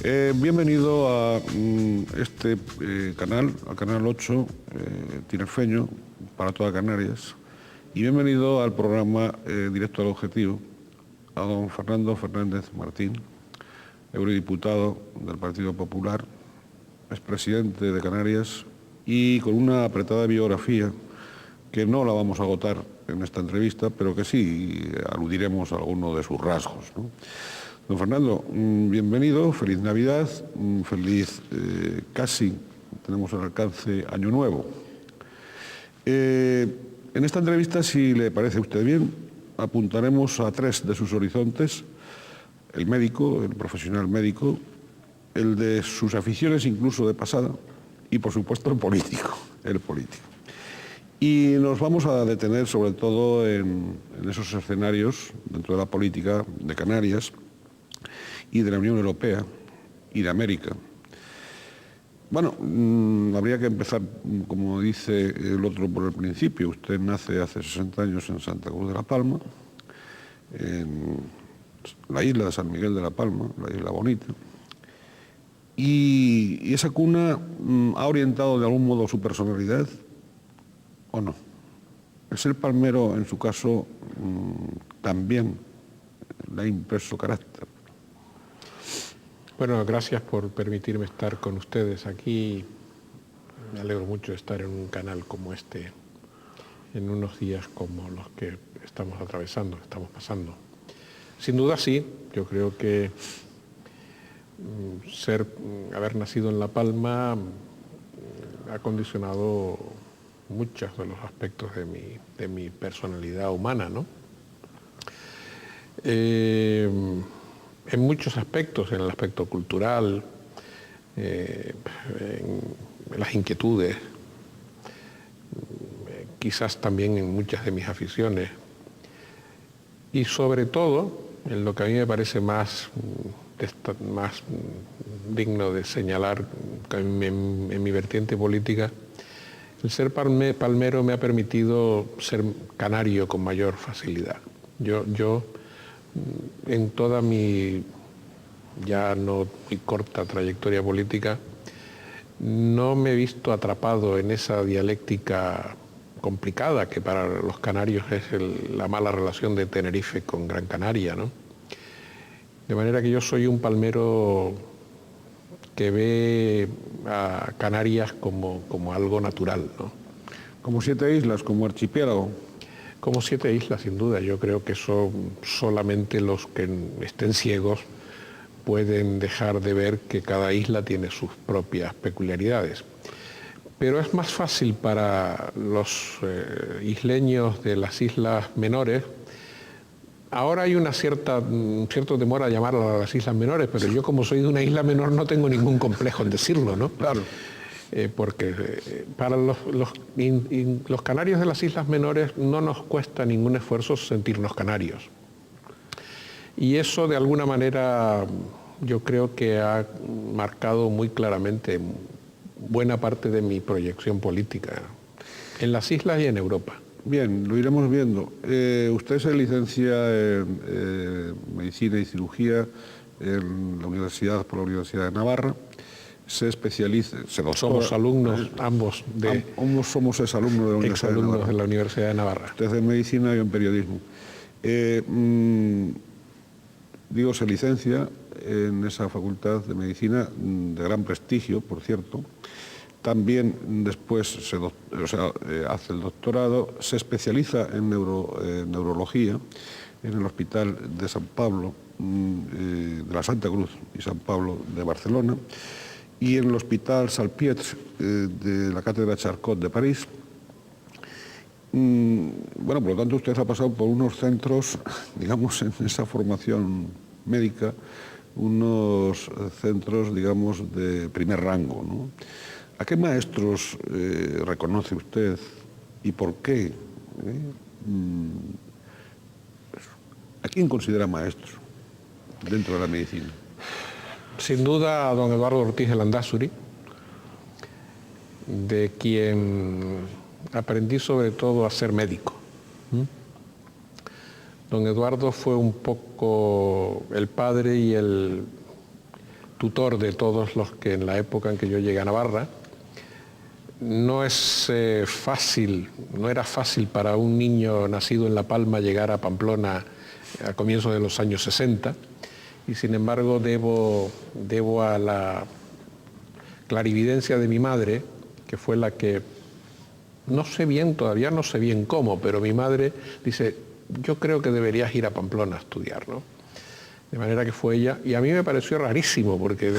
Bienvenido a este canal, al Canal 8, tinerfeño, para toda Canarias. Y bienvenido al programa Directo al Objetivo, a don Fernando Fernández Martín, eurodiputado del Partido Popular, expresidente de Canarias y con una apretada biografía que no la vamos a agotar en esta entrevista, pero que sí aludiremos a alguno de sus rasgos, ¿no? Don Fernando, bienvenido, feliz Navidad, feliz casi, tenemos al alcance Año Nuevo. En esta entrevista, si le parece a usted bien, apuntaremos a tres de sus horizontes: el médico, el profesional médico, el de sus aficiones incluso de pasada y, por supuesto, el político. Y nos vamos a detener sobre todo en esos escenarios dentro de la política de Canarias y de la Unión Europea y de América. Bueno, habría que empezar, como dice el otro, por el principio. Usted nace hace 60 años en Santa Cruz de la Palma, en la isla de San Miguel de la Palma, la isla bonita. Y esa cuna ha orientado de algún modo su personalidad, ¿o no? El ser palmero, en su caso, también le ha impreso carácter. Bueno, gracias por permitirme estar con ustedes aquí. Me alegro mucho de estar en un canal como este, en unos días como los que estamos atravesando, que estamos pasando. Sin duda sí, yo creo que haber nacido en La Palma ha condicionado muchos de los aspectos de mi personalidad humana, ¿no? En muchos aspectos, en el aspecto cultural, en las inquietudes, quizás también en muchas de mis aficiones, y sobre todo, en lo que a mí me parece más digno de señalar en mi vertiente política, el ser palmero me ha permitido ser canario con mayor facilidad. Yo en toda mi ya no muy corta trayectoria política, no me he visto atrapado en esa dialéctica complicada que para los canarios es la mala relación de Tenerife con Gran Canaria, ¿no? De manera que yo soy un palmero que ve a Canarias como algo natural, ¿no? Como 7 islas, como archipiélago. Como 7 islas, sin duda. Yo creo que eso solamente los que estén ciegos pueden dejar de ver que cada isla tiene sus propias peculiaridades. Pero es más fácil para los isleños de las islas menores. Ahora hay un cierto temor a llamar a las islas menores, pero yo, como soy de una isla menor, no tengo ningún complejo en decirlo, ¿no? Claro. Porque para los canarios de las islas menores no nos cuesta ningún esfuerzo sentirnos canarios. Y eso, de alguna manera, yo creo que ha marcado muy claramente buena parte de mi proyección política en las islas y en Europa. Bien, lo iremos viendo. Usted se licencia en Medicina y Cirugía por la Universidad de Navarra. Se especializa, se doctora. Somos alumnos ambos ambos somos exalumnos de la Universidad de Navarra. De la Universidad de Navarra. Usted en Medicina y yo en Periodismo. Se licencia en esa facultad de Medicina, de gran prestigio, por cierto. También después hace el doctorado, se especializa en neurología en el Hospital de San Pablo, de la Santa Cruz y San Pablo de Barcelona, y en el Hospital Salpietre de la Cátedra Charcot de París. Bueno, por lo tanto, usted ha pasado por unos centros, digamos, en esa formación médica, unos centros, digamos, de primer rango, ¿no? ¿A qué maestros reconoce usted y por qué? ¿A quién considera maestro dentro de la medicina? Sin duda a don Eduardo Ortiz de Landázuri, de quien aprendí sobre todo a ser médico. Don Eduardo fue un poco el padre y el tutor de todos los que en la época en que yo llegué a Navarra. No es fácil, no era fácil para un niño nacido en La Palma llegar a Pamplona a comienzos de los años 60, y sin embargo debo a la clarividencia de mi madre, que fue la que, no sé bien, todavía no sé bien cómo, pero mi madre dice, yo creo que deberías ir a Pamplona a estudiar, ¿no? De manera que fue ella, y a mí me pareció rarísimo, porque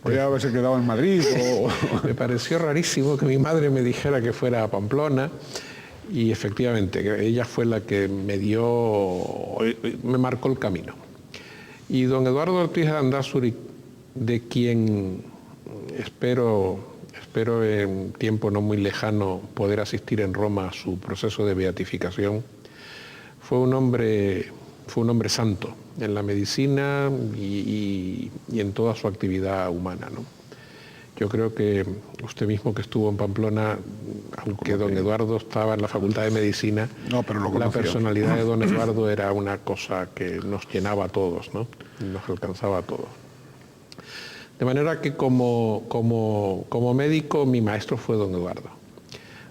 podría haberse quedado en Madrid o... Me pareció rarísimo que mi madre me dijera que fuera a Pamplona, y efectivamente, ella fue la que me marcó el camino. Y don Eduardo Ortiz de Landázuri, de quien espero en tiempo no muy lejano poder asistir en Roma a su proceso de beatificación, fue un hombre santo en la medicina y en toda su actividad humana, ¿no? Yo creo que usted mismo que estuvo en Pamplona, aunque don Eduardo estaba en la Facultad de Medicina, la personalidad de don Eduardo era una cosa que nos llenaba a todos, ¿no? Nos alcanzaba a todos. De manera que como médico mi maestro fue don Eduardo.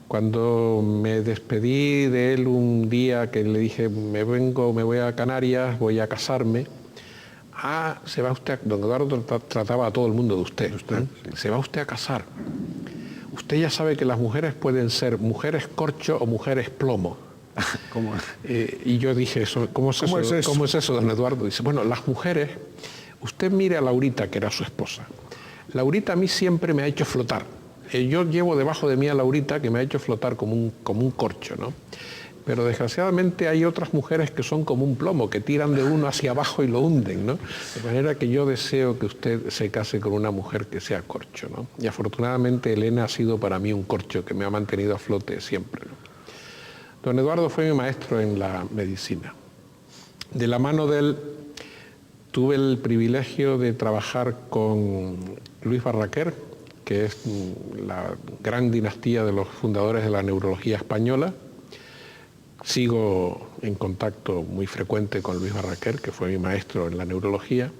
Cuando me despedí de él un día que le dije, me voy a Canarias, voy a casarme. Ah, se va usted, don Eduardo trataba a todo el mundo de usted. Sí. Se va usted a casar. Usted ya sabe que las mujeres pueden ser mujeres corcho o mujeres plomo. ¿Cómo? Y yo dije, ¿cómo es eso, don Eduardo? Dice, bueno, las mujeres, usted mire a Laurita, que era su esposa. Laurita a mí siempre me ha hecho flotar. Yo llevo debajo de mí a Laurita, que me ha hecho flotar como un corcho, ¿no? Pero desgraciadamente hay otras mujeres que son como un plomo, que tiran de uno hacia abajo y lo hunden, ¿no? De manera que yo deseo que usted se case con una mujer que sea corcho, ¿no? Y afortunadamente Elena ha sido para mí un corcho que me ha mantenido a flote siempre, ¿no? Don Eduardo fue mi maestro en la medicina. De la mano de él tuve el privilegio de trabajar con Luis Barraquer, que es la gran dinastía de los fundadores de la neurología española. Sigo en contacto muy frecuente con Luis Barraquer, que fue mi maestro en la neurología,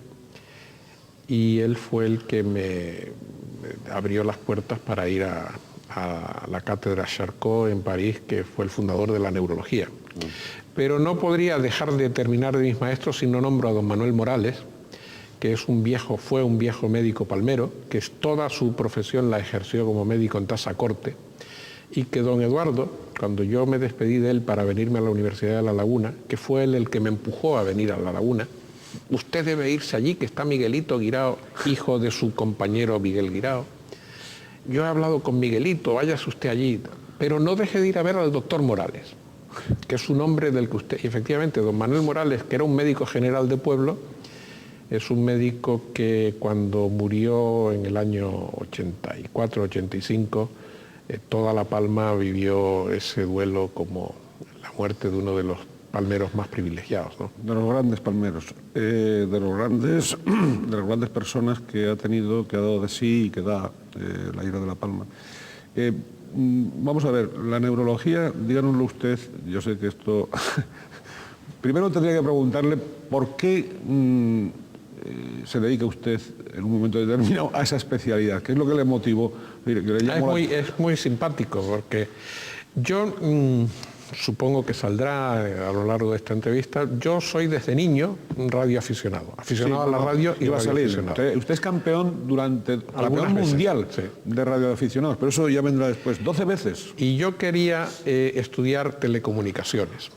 y él fue el que me abrió las puertas para ir a la cátedra Charcot en París, que fue el fundador de la neurología. Pero no podría dejar de terminar de mis maestros si no nombro a don Manuel Morales, que fue un viejo médico palmero, que toda su profesión la ejerció como médico en Tasa Corte, y que don Eduardo, cuando yo me despedí de él para venirme a la Universidad de La Laguna, que fue él el que me empujó a venir a La Laguna, usted debe irse allí, que está Miguelito Guirao, hijo de su compañero Miguel Guirao. Yo he hablado con Miguelito, váyase usted allí, pero no deje de ir a ver al doctor Morales, que es un hombre del que usted... Y efectivamente, don Manuel Morales, que era un médico general de pueblo, es un médico que cuando murió en el año 84-85, toda La Palma vivió ese duelo como la muerte de uno de los palmeros más privilegiados, ¿no? De los grandes palmeros, de las grandes personas que ha dado de sí y que da la isla de La Palma. Vamos a ver, la neurología, díganoslo usted, yo sé que esto... Primero tendría que preguntarle por qué se dedica usted en un momento determinado a esa especialidad. ¿Qué es lo que le motivó? Es muy simpático, porque yo supongo que saldrá a lo largo de esta entrevista. Yo soy desde niño un radioaficionado, a la radio y radioaficionado. Usted es campeón mundial de radioaficionados, pero eso ya vendrá después, 12 veces. Y yo quería estudiar telecomunicaciones.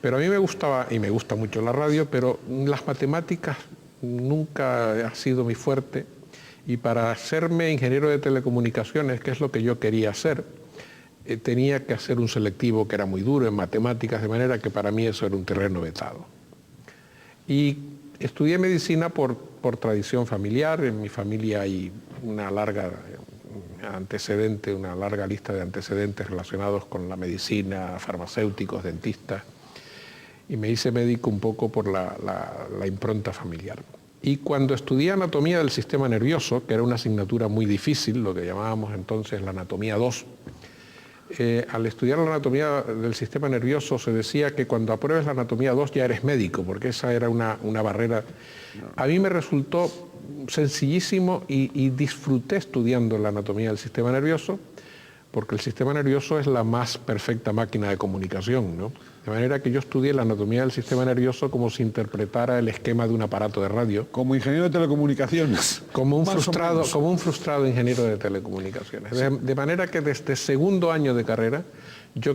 Pero a mí me gustaba, y me gusta mucho la radio, pero las matemáticas nunca ha sido mi fuerte, y para hacerme ingeniero de telecomunicaciones, que es lo que yo quería hacer, tenía que hacer un selectivo que era muy duro en matemáticas, de manera que para mí eso era un terreno vetado. Y estudié medicina por tradición familiar. En mi familia hay una larga lista de antecedentes relacionados con la medicina, farmacéuticos, dentistas, y me hice médico un poco por la impronta familiar. Y cuando estudié anatomía del sistema nervioso, que era una asignatura muy difícil, lo que llamábamos entonces la anatomía 2, al estudiar la anatomía del sistema nervioso se decía que cuando apruebes la anatomía 2 ya eres médico, porque esa era una barrera. A mí me resultó sencillísimo y disfruté estudiando la anatomía del sistema nervioso, porque el sistema nervioso es la más perfecta máquina de comunicación, ¿no? De manera que yo estudié la anatomía del sistema nervioso como si interpretara el esquema de un aparato de radio. Como ingeniero de telecomunicaciones. Como un frustrado ingeniero de telecomunicaciones. Sí. De manera que desde segundo año de carrera yo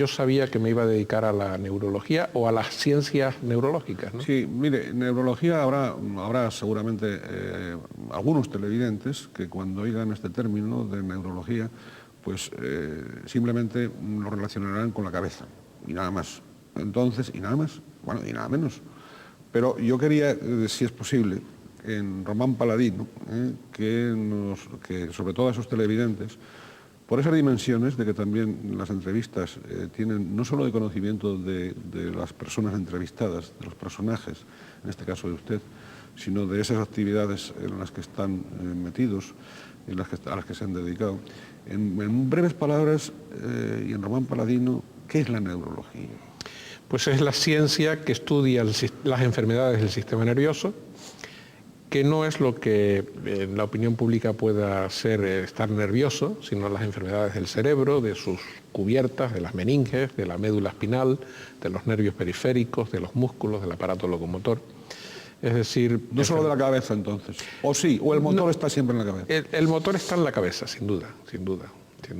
sabía que me iba a dedicar a la neurología o a las ciencias neurológicas, ¿no? Sí, mire, en neurología habrá seguramente algunos televidentes que cuando oigan este término de neurología, pues simplemente lo relacionarán con la cabeza y nada más. Entonces, y nada más, bueno, y nada menos. Pero yo quería, si es posible, en Román Paladino, que sobre todo a esos televidentes, por esas dimensiones de que también las entrevistas tienen no solo de conocimiento de las personas entrevistadas, de los personajes, en este caso de usted, sino de esas actividades en las que están metidos, a las que se han dedicado. En breves palabras, y en Román Paladino, ¿qué es la neurología? Pues es la ciencia que estudia las enfermedades del sistema nervioso, que no es lo que en la opinión pública pueda ser estar nervioso, sino las enfermedades del cerebro, de sus cubiertas, de las meninges, de la médula espinal, de los nervios periféricos, de los músculos, del aparato locomotor. Es decir... No solo de la cabeza, entonces. O sí, o el motor está siempre en la cabeza. El motor está en la cabeza, sin duda. Sin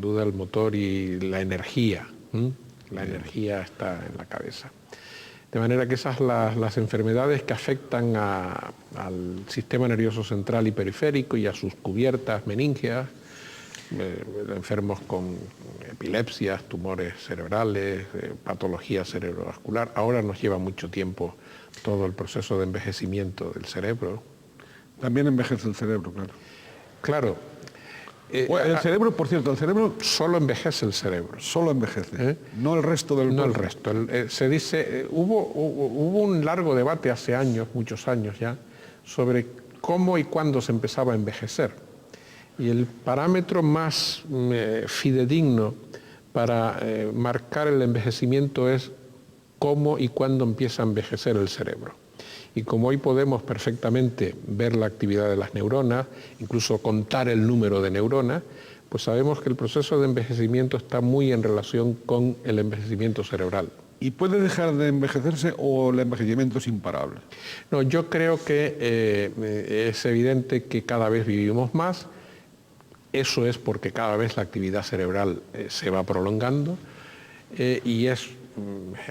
duda el motor y la energía. La energía está en la cabeza. De manera que esas las enfermedades que afectan al sistema nervioso central y periférico y a sus cubiertas meníngeas, enfermos con epilepsias, tumores cerebrales, patología cerebrovascular. Ahora nos lleva mucho tiempo todo el proceso de envejecimiento del cerebro. También envejece el cerebro, claro. Claro. El cerebro, por cierto, el cerebro... Solo envejece el cerebro. Solo envejece, no el resto del cuerpo. No el resto. Se dice, hubo un largo debate hace años, muchos años ya, sobre cómo y cuándo se empezaba a envejecer. Y el parámetro más fidedigno para marcar el envejecimiento es cómo y cuándo empieza a envejecer el cerebro. Y como hoy podemos perfectamente ver la actividad de las neuronas, incluso contar el número de neuronas, pues sabemos que el proceso de envejecimiento está muy en relación con el envejecimiento cerebral. ¿Y puede dejar de envejecerse o el envejecimiento es imparable? No, yo creo que es evidente que cada vez vivimos más. Eso es porque cada vez la actividad cerebral se va prolongando y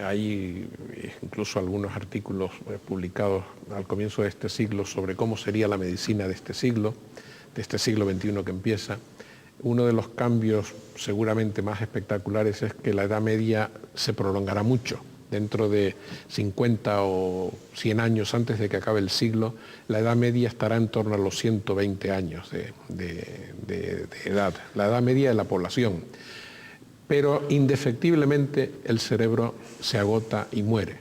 hay incluso algunos artículos publicados al comienzo de este siglo sobre cómo sería la medicina de este siglo XXI que empieza. Uno de los cambios seguramente más espectaculares es que la edad media se prolongará mucho. Dentro de 50 o 100 años antes de que acabe el siglo, la edad media estará en torno a los 120 años de edad, la edad media de la población. Pero indefectiblemente el cerebro se agota y muere.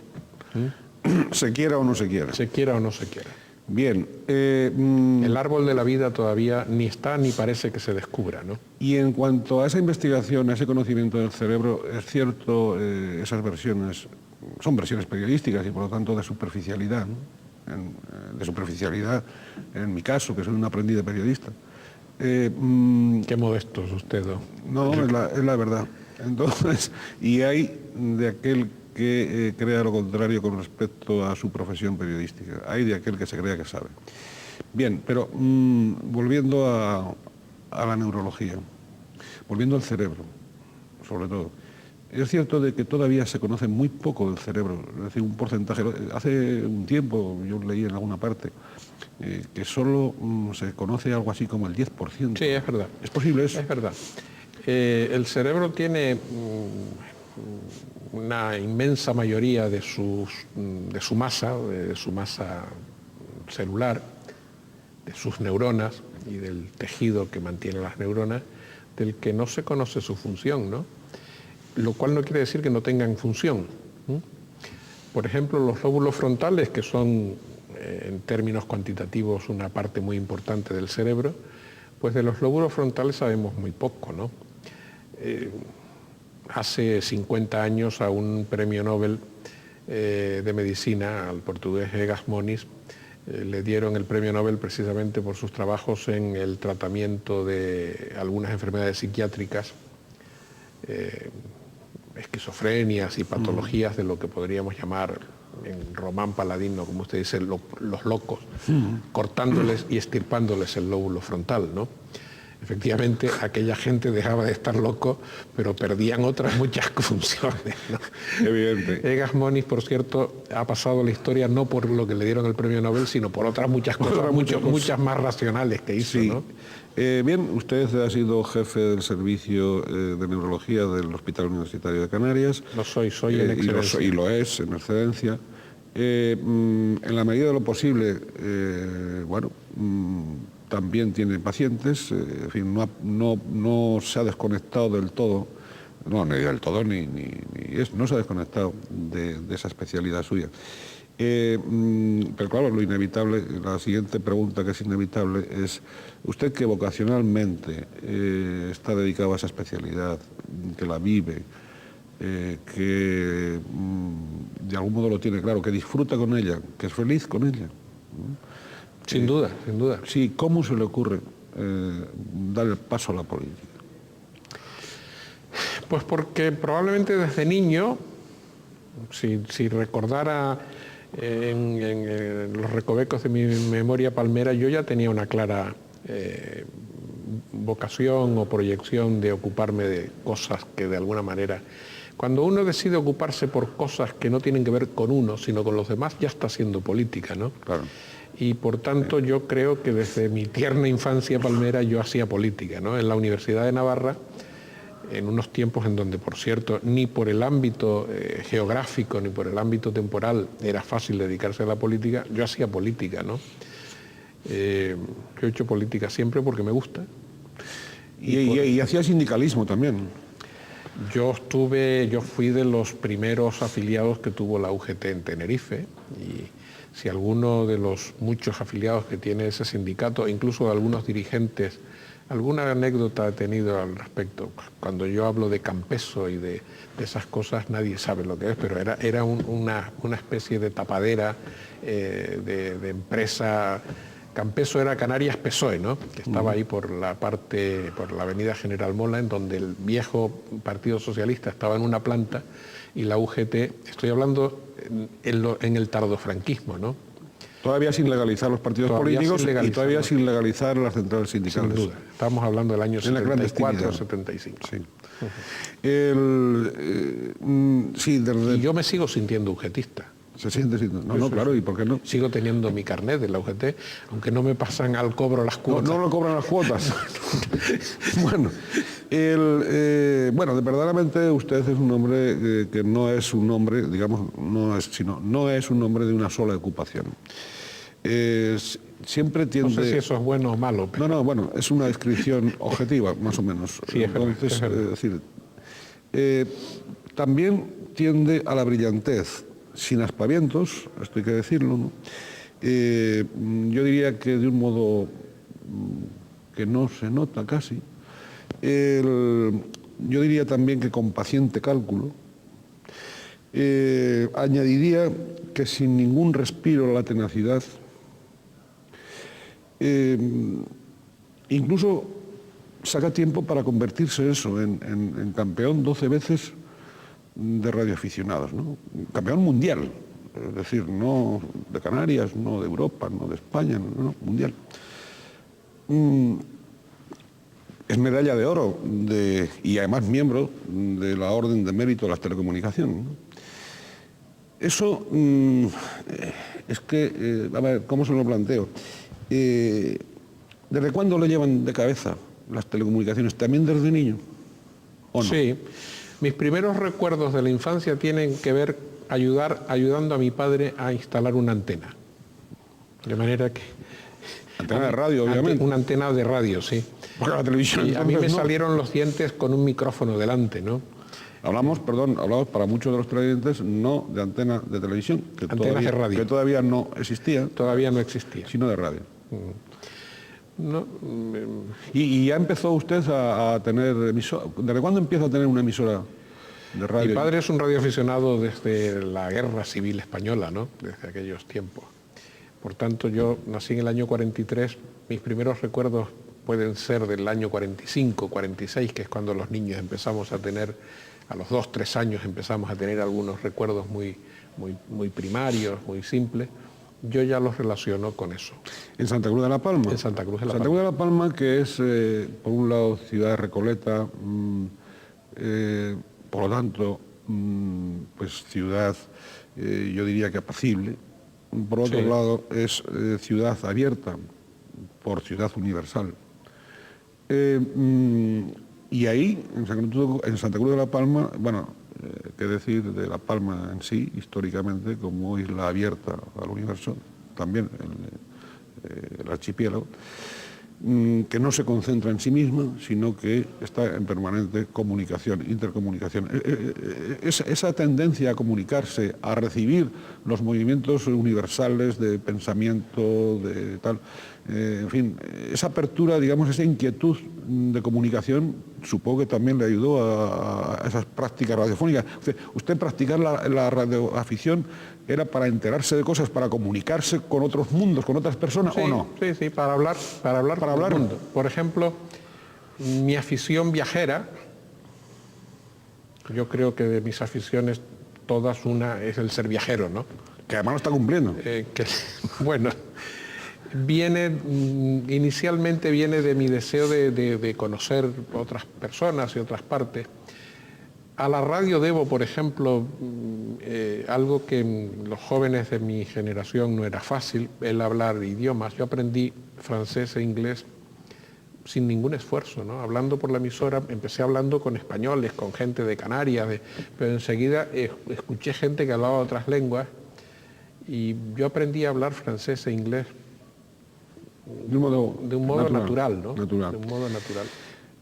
Se quiera o no se quiera. Se quiera o no se quiera. Bien. El árbol de la vida todavía ni está ni parece que se descubra, ¿no? Y en cuanto a esa investigación, a ese conocimiento del cerebro, es cierto, esas versiones son versiones periodísticas y por lo tanto de superficialidad, ¿no? De superficialidad, en mi caso, que soy un aprendiz de periodista. Qué modesto es usted, ¿no? No, es la verdad. Entonces, y hay de aquel que crea lo contrario con respecto a su profesión periodística. Hay de aquel que se crea que sabe. Bien, pero volviendo a la neurología, volviendo al cerebro, sobre todo, es cierto de que todavía se conoce muy poco del cerebro, es decir, un porcentaje. Hace un tiempo, yo leí en alguna parte, que solo se conoce algo así como el 10%. Sí, es verdad. ¿Es posible eso? Es verdad. El cerebro tiene una inmensa mayoría de su masa celular, de sus neuronas y del tejido que mantiene las neuronas, del que no se conoce su función, ¿no? Lo cual no quiere decir que no tengan función. Por ejemplo, los lóbulos frontales, que son en términos cuantitativos una parte muy importante del cerebro, pues de los lóbulos frontales sabemos muy poco, ¿no? Hace 50 años a un premio Nobel de medicina, al portugués Egas Moniz, Le dieron el premio Nobel precisamente por sus trabajos en el tratamiento de algunas enfermedades psiquiátricas, esquizofrenias y patologías de lo que podríamos llamar en román paladino, como usted dice, los locos, cortándoles y estirpándoles el lóbulo frontal, ¿no? Efectivamente, aquella gente dejaba de estar loco, pero perdían otras muchas funciones, ¿no? Evidente. Egas Moniz, por cierto, ha pasado a la historia no por lo que le dieron el premio Nobel, sino por otras muchas cosas, muchas más racionales que hizo, Sí. ¿no? Bien, usted ha sido jefe del servicio de neurología del Hospital Universitario de Canarias. Lo soy en excelencia. Y lo es, en excelencia. En la medida de lo posible, también tiene pacientes, en fin, no se ha desconectado del todo, no del todo, no se ha desconectado de esa especialidad suya. Pero claro, lo inevitable, la siguiente pregunta que es inevitable es, usted que vocacionalmente está dedicado a esa especialidad, que la vive, que de algún modo lo tiene claro, que disfruta con ella, que es feliz con ella. Sin duda, sin duda. Sí, ¿cómo se le ocurre dar el paso a la política? Pues porque probablemente desde niño, si recordara en los recovecos de mi memoria palmera, yo ya tenía una clara vocación o proyección de ocuparme de cosas que de alguna manera... Cuando uno decide ocuparse por cosas que no tienen que ver con uno, sino con los demás, ya está haciendo política, ¿no? Claro. Y por tanto yo creo que desde mi tierna infancia palmera yo hacía política, ¿no? En la Universidad de Navarra, en unos tiempos en donde, por cierto, ni por el ámbito geográfico ni por el ámbito temporal era fácil dedicarse a la política, yo hacía política, ¿no? Yo he hecho política siempre porque me gusta. Y hacía sindicalismo también. Yo fui de los primeros afiliados que tuvo la UGT en Tenerife, y si alguno de los muchos afiliados que tiene ese sindicato, incluso de algunos dirigentes, alguna anécdota he tenido al respecto. Cuando yo hablo de Campeso y de esas cosas, nadie sabe lo que es, pero era una especie de tapadera de empresa. Campeso era Canarias PSOE, ¿no? Que estaba ahí por la avenida General Mola, en donde el viejo Partido Socialista estaba en una planta y la UGT, estoy hablando en el tardofranquismo, ¿no? Todavía sin legalizar los partidos políticos y todavía sin legalizar las centrales sindicales. Sin duda. Estamos hablando del año 74 o 75. Sí. Y yo me sigo sintiendo UGTista. ¿Se siente? No, claro, ¿y por qué no? Sigo teniendo mi carnet de la UGT, aunque no me pasan al cobro las cuotas. No lo cobran las cuotas. Bueno, verdaderamente usted es un hombre que no es un hombre, digamos, no es un hombre de una sola ocupación. Siempre tiende... No sé si eso es bueno o malo. Pero... No, es una descripción objetiva, más o menos. Sí, entonces, es decir, también tiende a la brillantez, sin aspavientos, esto hay que decirlo, ¿no? Yo diría que de un modo que no se nota casi. Yo diría también que con paciente cálculo. Añadiría que sin ningún respiro a la tenacidad. Incluso saca tiempo para convertirse eso en campeón 12 veces de radioaficionados, ¿no? Campeón mundial, es decir, no de Canarias, no de Europa, no de España, no, mundial. Es medalla de oro y además miembro de la Orden de Mérito de las Telecomunicaciones, ¿no? Eso es que, a ver, ¿cómo se lo planteo? ¿Desde cuándo le llevan de cabeza las telecomunicaciones? ¿También desde niño? ¿O no? Sí. Mis primeros recuerdos de la infancia tienen que ver ayudando a mi padre a instalar una antena. De manera que... Antena de radio, obviamente. Una antena de radio, sí. Porque la televisión... Y a mí me salieron los dientes con un micrófono delante, ¿no? Hablamos para muchos de los televidentes, no de antena de televisión, de radio. Que todavía no existía. Todavía no existía. Sino de radio. No, ¿Y ya empezó usted a tener emisora? ¿Desde cuándo empieza a tener una emisora de radio? Mi padre es un radioaficionado desde la Guerra Civil Española, ¿no? Desde aquellos tiempos. Por tanto, yo nací en el año 43, mis primeros recuerdos pueden ser del año 45, 46, que es cuando los niños empezamos a tener, a los 2, 3 años empezamos a tener algunos recuerdos muy primarios, muy simples. Yo ya los relaciono con eso. ¿En Santa Cruz de la Palma? En Santa Cruz de la Santa Palma. Cruz de la Palma, que es, por un lado, ciudad recoleta, por lo tanto, pues ciudad, yo diría que apacible. Por otro Sí. lado, es ciudad abierta, por ciudad universal. Y ahí, en Santa Cruz de la Palma, bueno, qué decir de La Palma en sí, históricamente, como isla abierta al universo, también el archipiélago, que no se concentra en sí misma, sino que está en permanente comunicación, intercomunicación. Esa tendencia a comunicarse, a recibir los movimientos universales de pensamiento, de tal, en fin, esa apertura, digamos, esa inquietud de comunicación, supongo que también le ayudó a esas prácticas radiofónicas. Usted practicar la radioafición era para enterarse de cosas, para comunicarse con otros mundos, con otras personas, Sí, ¿o no? sí, para hablar con el mundo. Por ejemplo, mi afición viajera, yo creo que de mis aficiones todas una es el ser viajero, ¿no? Que además lo está cumpliendo. Bueno, inicialmente viene de mi deseo de conocer otras personas y otras partes. A la radio debo, por ejemplo, algo que los jóvenes de mi generación no era fácil, el hablar idiomas. Yo aprendí francés e inglés sin ningún esfuerzo, ¿no? Hablando por la emisora, empecé hablando con españoles, con gente de Canarias, pero enseguida escuché gente que hablaba otras lenguas y yo aprendí a hablar francés e inglés de un modo natural, ¿no? Natural. De un modo natural.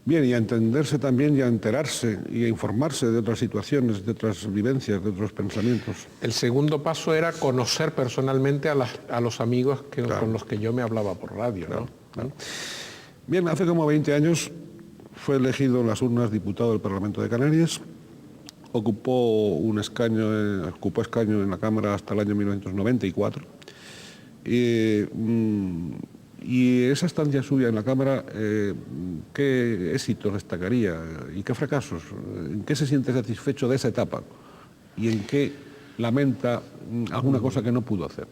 Bien, y a entenderse también y a enterarse y a informarse de otras situaciones, de otras vivencias, de otros pensamientos. El segundo paso era conocer personalmente a los amigos con los que yo me hablaba por radio, ¿no? Claro. Bien, hace como 20 años fue elegido en las urnas diputado del Parlamento de Canarias, ocupó escaño en la Cámara hasta el año 1994. Y esa estancia suya en la Cámara, ¿qué éxitos destacaría y qué fracasos? ¿En qué se siente satisfecho de esa etapa? ¿Y en qué lamenta alguna cosa que no pudo hacer?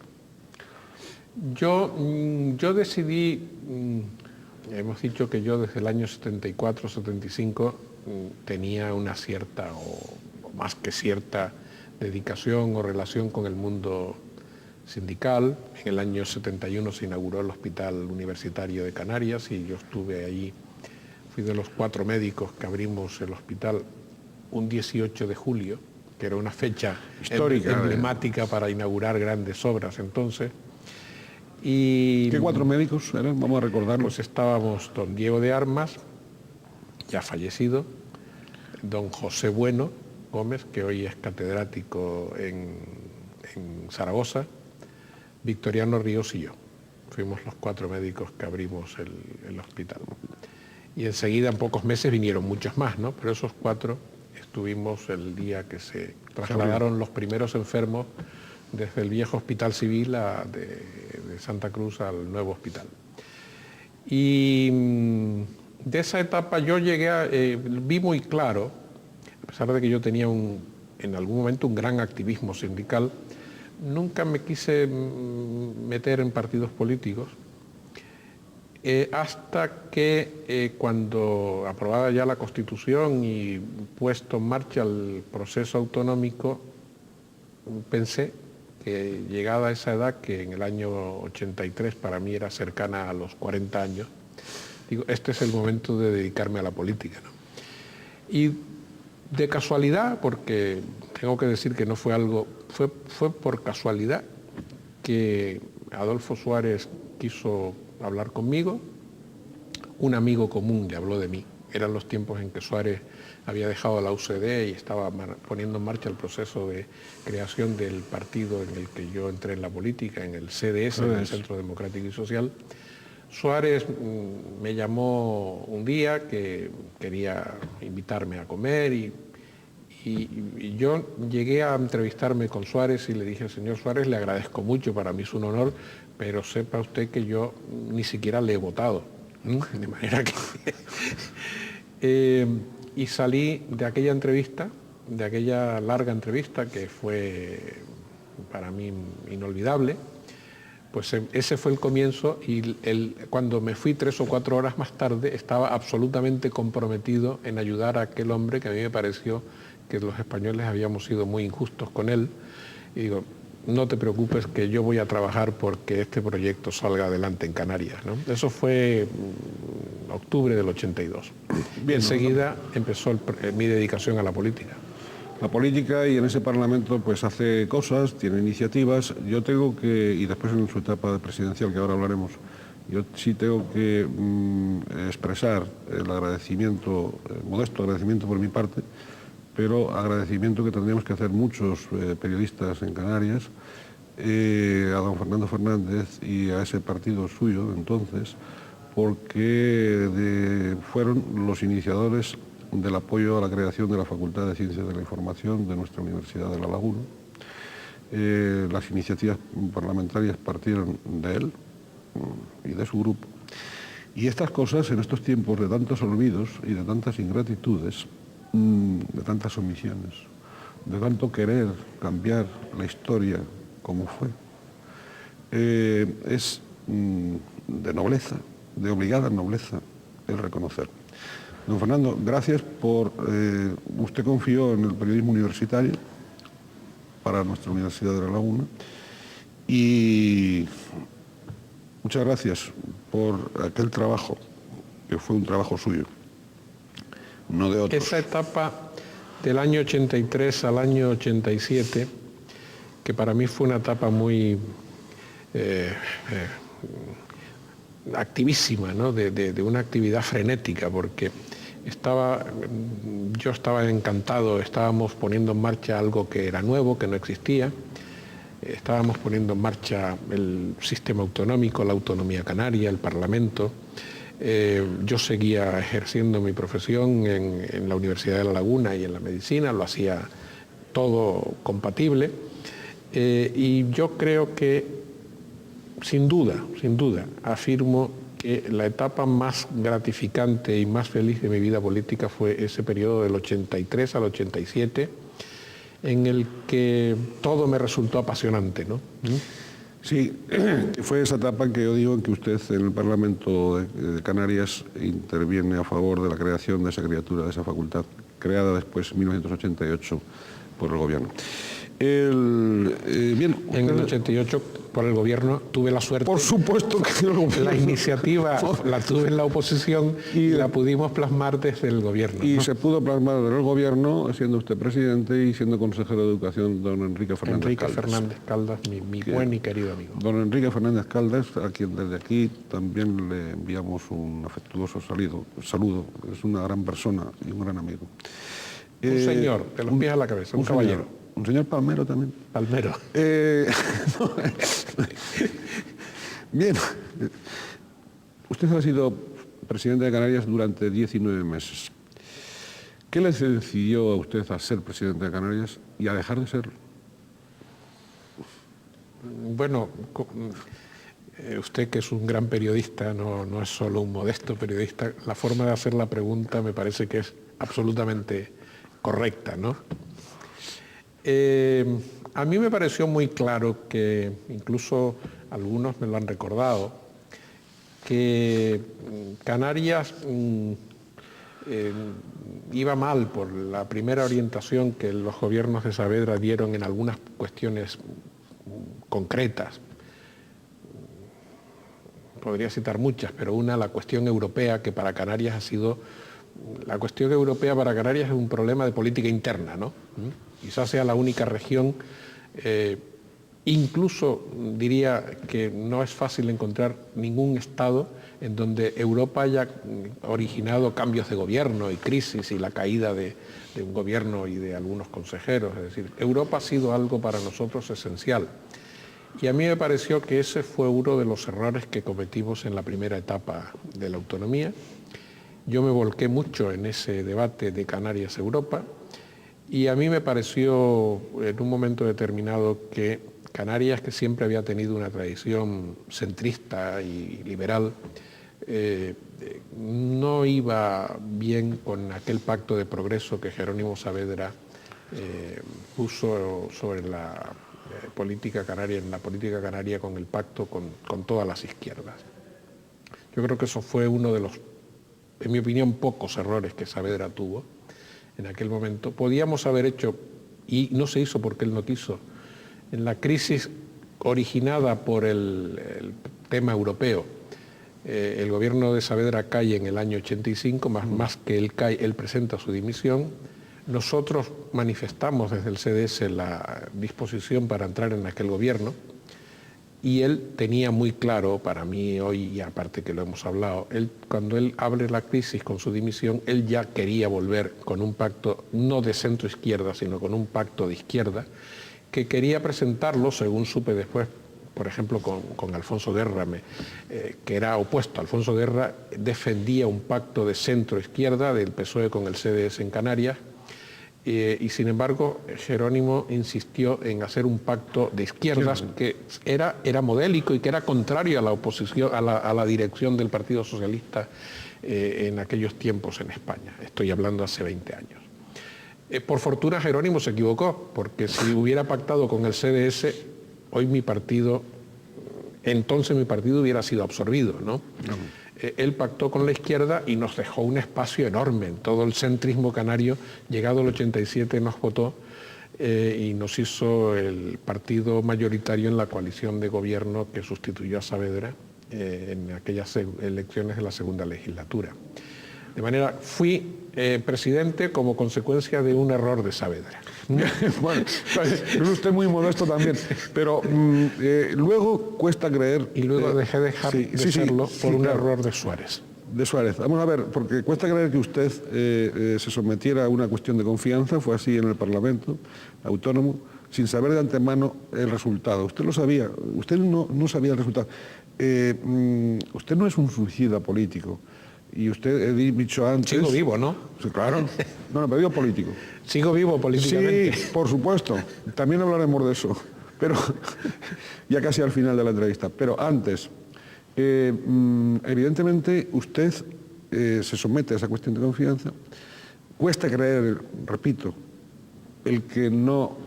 Yo decidí, hemos dicho que yo desde el año 74, 75 tenía una cierta o más que cierta dedicación o relación con el mundo sindical. En el año 71 se inauguró el Hospital Universitario de Canarias y yo estuve allí, fui de los 4 médicos que abrimos el hospital un 18 de julio, que era una fecha histórica, emblemática para inaugurar grandes obras entonces. Y, ¿qué 4 médicos eran? Vamos a recordarlo. Pues estábamos don Diego de Armas, ya fallecido, don José Bueno Gómez, que hoy es catedrático en Zaragoza, Victoriano Ríos y yo. Fuimos los 4 médicos que abrimos el hospital. Y enseguida, en pocos meses, vinieron muchos más, ¿no? Pero esos 4 estuvimos el día que se trasladaron los primeros enfermos desde el viejo hospital civil de Santa Cruz al nuevo hospital. Y de esa etapa yo vi muy claro, a pesar de que yo tenía en algún momento un gran activismo sindical, nunca me quise meter en partidos políticos, hasta que cuando aprobada ya la Constitución y puesto en marcha el proceso autonómico, pensé que llegada a esa edad, que en el año 83 para mí era cercana a los 40 años, digo, este es el momento de dedicarme a la política, ¿no? Y de casualidad, porque tengo que decir que no fue algo, fue por casualidad que Adolfo Suárez quiso hablar conmigo, un amigo común le habló de mí. Eran los tiempos en que Suárez había dejado la UCD y estaba poniendo en marcha el proceso de creación del partido en el que yo entré en la política, en el CDS, en el Centro Democrático y Social. Suárez me llamó un día que quería invitarme a comer y Y yo llegué a entrevistarme con Suárez y le dije, señor Suárez, le agradezco mucho, para mí es un honor, pero sepa usted que yo ni siquiera le he votado. De manera que... y salí de aquella entrevista, de aquella larga entrevista que fue para mí inolvidable. Pues ese fue el comienzo y cuando me fui 3 o 4 horas más tarde estaba absolutamente comprometido en ayudar a aquel hombre que a mí me pareció que los españoles habíamos sido muy injustos con él. Y digo, no te preocupes que yo voy a trabajar porque este proyecto salga adelante en Canarias, ¿no? Eso fue octubre del 82. Bien, enseguida empezó mi dedicación a la política. La política, y en ese Parlamento pues hace cosas, tiene iniciativas. Yo tengo que, y después en su etapa presidencial, que ahora hablaremos, yo sí tengo que expresar el agradecimiento, modesto agradecimiento por mi parte, pero agradecimiento que tendríamos que hacer muchos periodistas en Canarias, a don Fernando Fernández y a ese partido suyo de entonces, porque fueron los iniciadores del apoyo a la creación de la Facultad de Ciencias de la Información de nuestra Universidad de La Laguna. Las iniciativas parlamentarias partieron de él y de su grupo. Y estas cosas, en estos tiempos de tantos olvidos y de tantas ingratitudes, de tantas omisiones, de tanto querer cambiar la historia como fue, es de nobleza, de obligada nobleza, el reconocer. Don Fernando, gracias por... usted confió en el periodismo universitario para nuestra Universidad de La Laguna y muchas gracias por aquel trabajo, que fue un trabajo suyo, no de otros. Esa etapa del año 83 al año 87, que para mí fue una etapa muy activísima, ¿no? de una actividad frenética, porque yo estaba encantado, estábamos poniendo en marcha algo que era nuevo, que no existía, estábamos poniendo en marcha el sistema autonómico, la autonomía canaria, el Parlamento. Yo seguía ejerciendo mi profesión en la Universidad de La Laguna y en la medicina, lo hacía todo compatible, y yo creo que, sin duda, afirmo que la etapa más gratificante y más feliz de mi vida política fue ese periodo del 83 al 87, en el que todo me resultó apasionante, ¿no? Sí, fue esa etapa en que yo digo que usted en el Parlamento de Canarias interviene a favor de la creación de esa criatura, de esa facultad, creada después en 1988 por el gobierno. Bien, en el 88 por el gobierno tuve la suerte. Por supuesto que la iniciativa la tuve en la oposición y la pudimos plasmar desde el gobierno. Y ¿no? Se pudo plasmar desde el gobierno, siendo usted presidente y siendo consejero de Educación, don Enrique Fernández Caldas. Fernández Caldas, mi buen y querido amigo. Don Enrique Fernández Caldas, a quien desde aquí también le enviamos un afectuoso saludo. Es una gran persona y un gran amigo. Un señor, de los pies a la cabeza, un caballero. Señor. Un señor Palmero también. Palmero. Bien. Usted ha sido presidente de Canarias durante 19 meses. ¿Qué le decidió a usted a ser presidente de Canarias y a dejar de serlo? Bueno, usted, que es un gran periodista, no es solo un modesto periodista, la forma de hacer la pregunta me parece que es absolutamente correcta, ¿no? A mí me pareció muy claro, que incluso algunos me lo han recordado, que Canarias iba mal por la primera orientación que los gobiernos de Saavedra dieron en algunas cuestiones concretas. Podría citar muchas, pero una, la cuestión europea, que para Canarias ha sido... La cuestión europea para Canarias es un problema de política interna, ¿no? Quizás sea la única región, incluso diría que no es fácil encontrar ningún estado en donde Europa haya originado cambios de gobierno y crisis y la caída de un gobierno y de algunos consejeros. Es decir, Europa ha sido algo para nosotros esencial. Y a mí me pareció que ese fue uno de los errores que cometimos en la primera etapa de la autonomía. Yo me volqué mucho en ese debate de Canarias-Europa Y a mí me pareció en un momento determinado que Canarias, que siempre había tenido una tradición centrista y liberal, no iba bien con aquel pacto de progreso que Jerónimo Saavedra puso sobre la política canaria, en la política canaria, con el pacto con todas las izquierdas. Yo creo que eso fue uno de los, en mi opinión, pocos errores que Saavedra tuvo en aquel momento. Podíamos haber hecho, y no se hizo porque él no quiso, en la crisis originada por el tema europeo. El gobierno de Saavedra cae en el año 85, más que él cae, él presenta su dimisión. Nosotros manifestamos desde el CDS la disposición para entrar en aquel gobierno, y él tenía muy claro, para mí hoy, y aparte que lo hemos hablado, cuando él abre la crisis con su dimisión, él ya quería volver con un pacto no de centro-izquierda, sino con un pacto de izquierda, que quería presentarlo, según supe después, por ejemplo, con Alfonso Guerra, que era opuesto. Alfonso Guerra defendía un pacto de centro-izquierda del PSOE con el CDS en Canarias, y sin embargo Jerónimo insistió en hacer un pacto de izquierdas que era modélico y que era contrario a la oposición, a la dirección del Partido Socialista en aquellos tiempos en España. Estoy hablando hace 20 años. Por fortuna Jerónimo se equivocó, porque si hubiera pactado con el CDS, hoy entonces mi partido hubiera sido absorbido, ¿no? Él pactó con la izquierda y nos dejó un espacio enorme. Todo el centrismo canario, llegado el 87, nos votó y nos hizo el partido mayoritario en la coalición de gobierno que sustituyó a Saavedra en aquellas elecciones de la segunda legislatura. De manera, fui presidente como consecuencia de un error de Saavedra. Bueno, es usted muy modesto también, pero luego cuesta creer... Y luego dejé de serlo por un error de Suárez. De Suárez. Vamos a ver, porque cuesta creer que usted se sometiera a una cuestión de confianza, fue así en el Parlamento Autónomo, sin saber de antemano el resultado. Usted lo sabía, usted no sabía el resultado. Usted no es un suicida político. Y usted, he dicho antes... Sigo vivo, ¿no? Sí, claro. No, me digo político. Sigo vivo políticamente. Sí, por supuesto. También hablaremos de eso. Pero ya casi al final de la entrevista. Pero antes, evidentemente usted se somete a esa cuestión de confianza. Cuesta creer, repito, el que no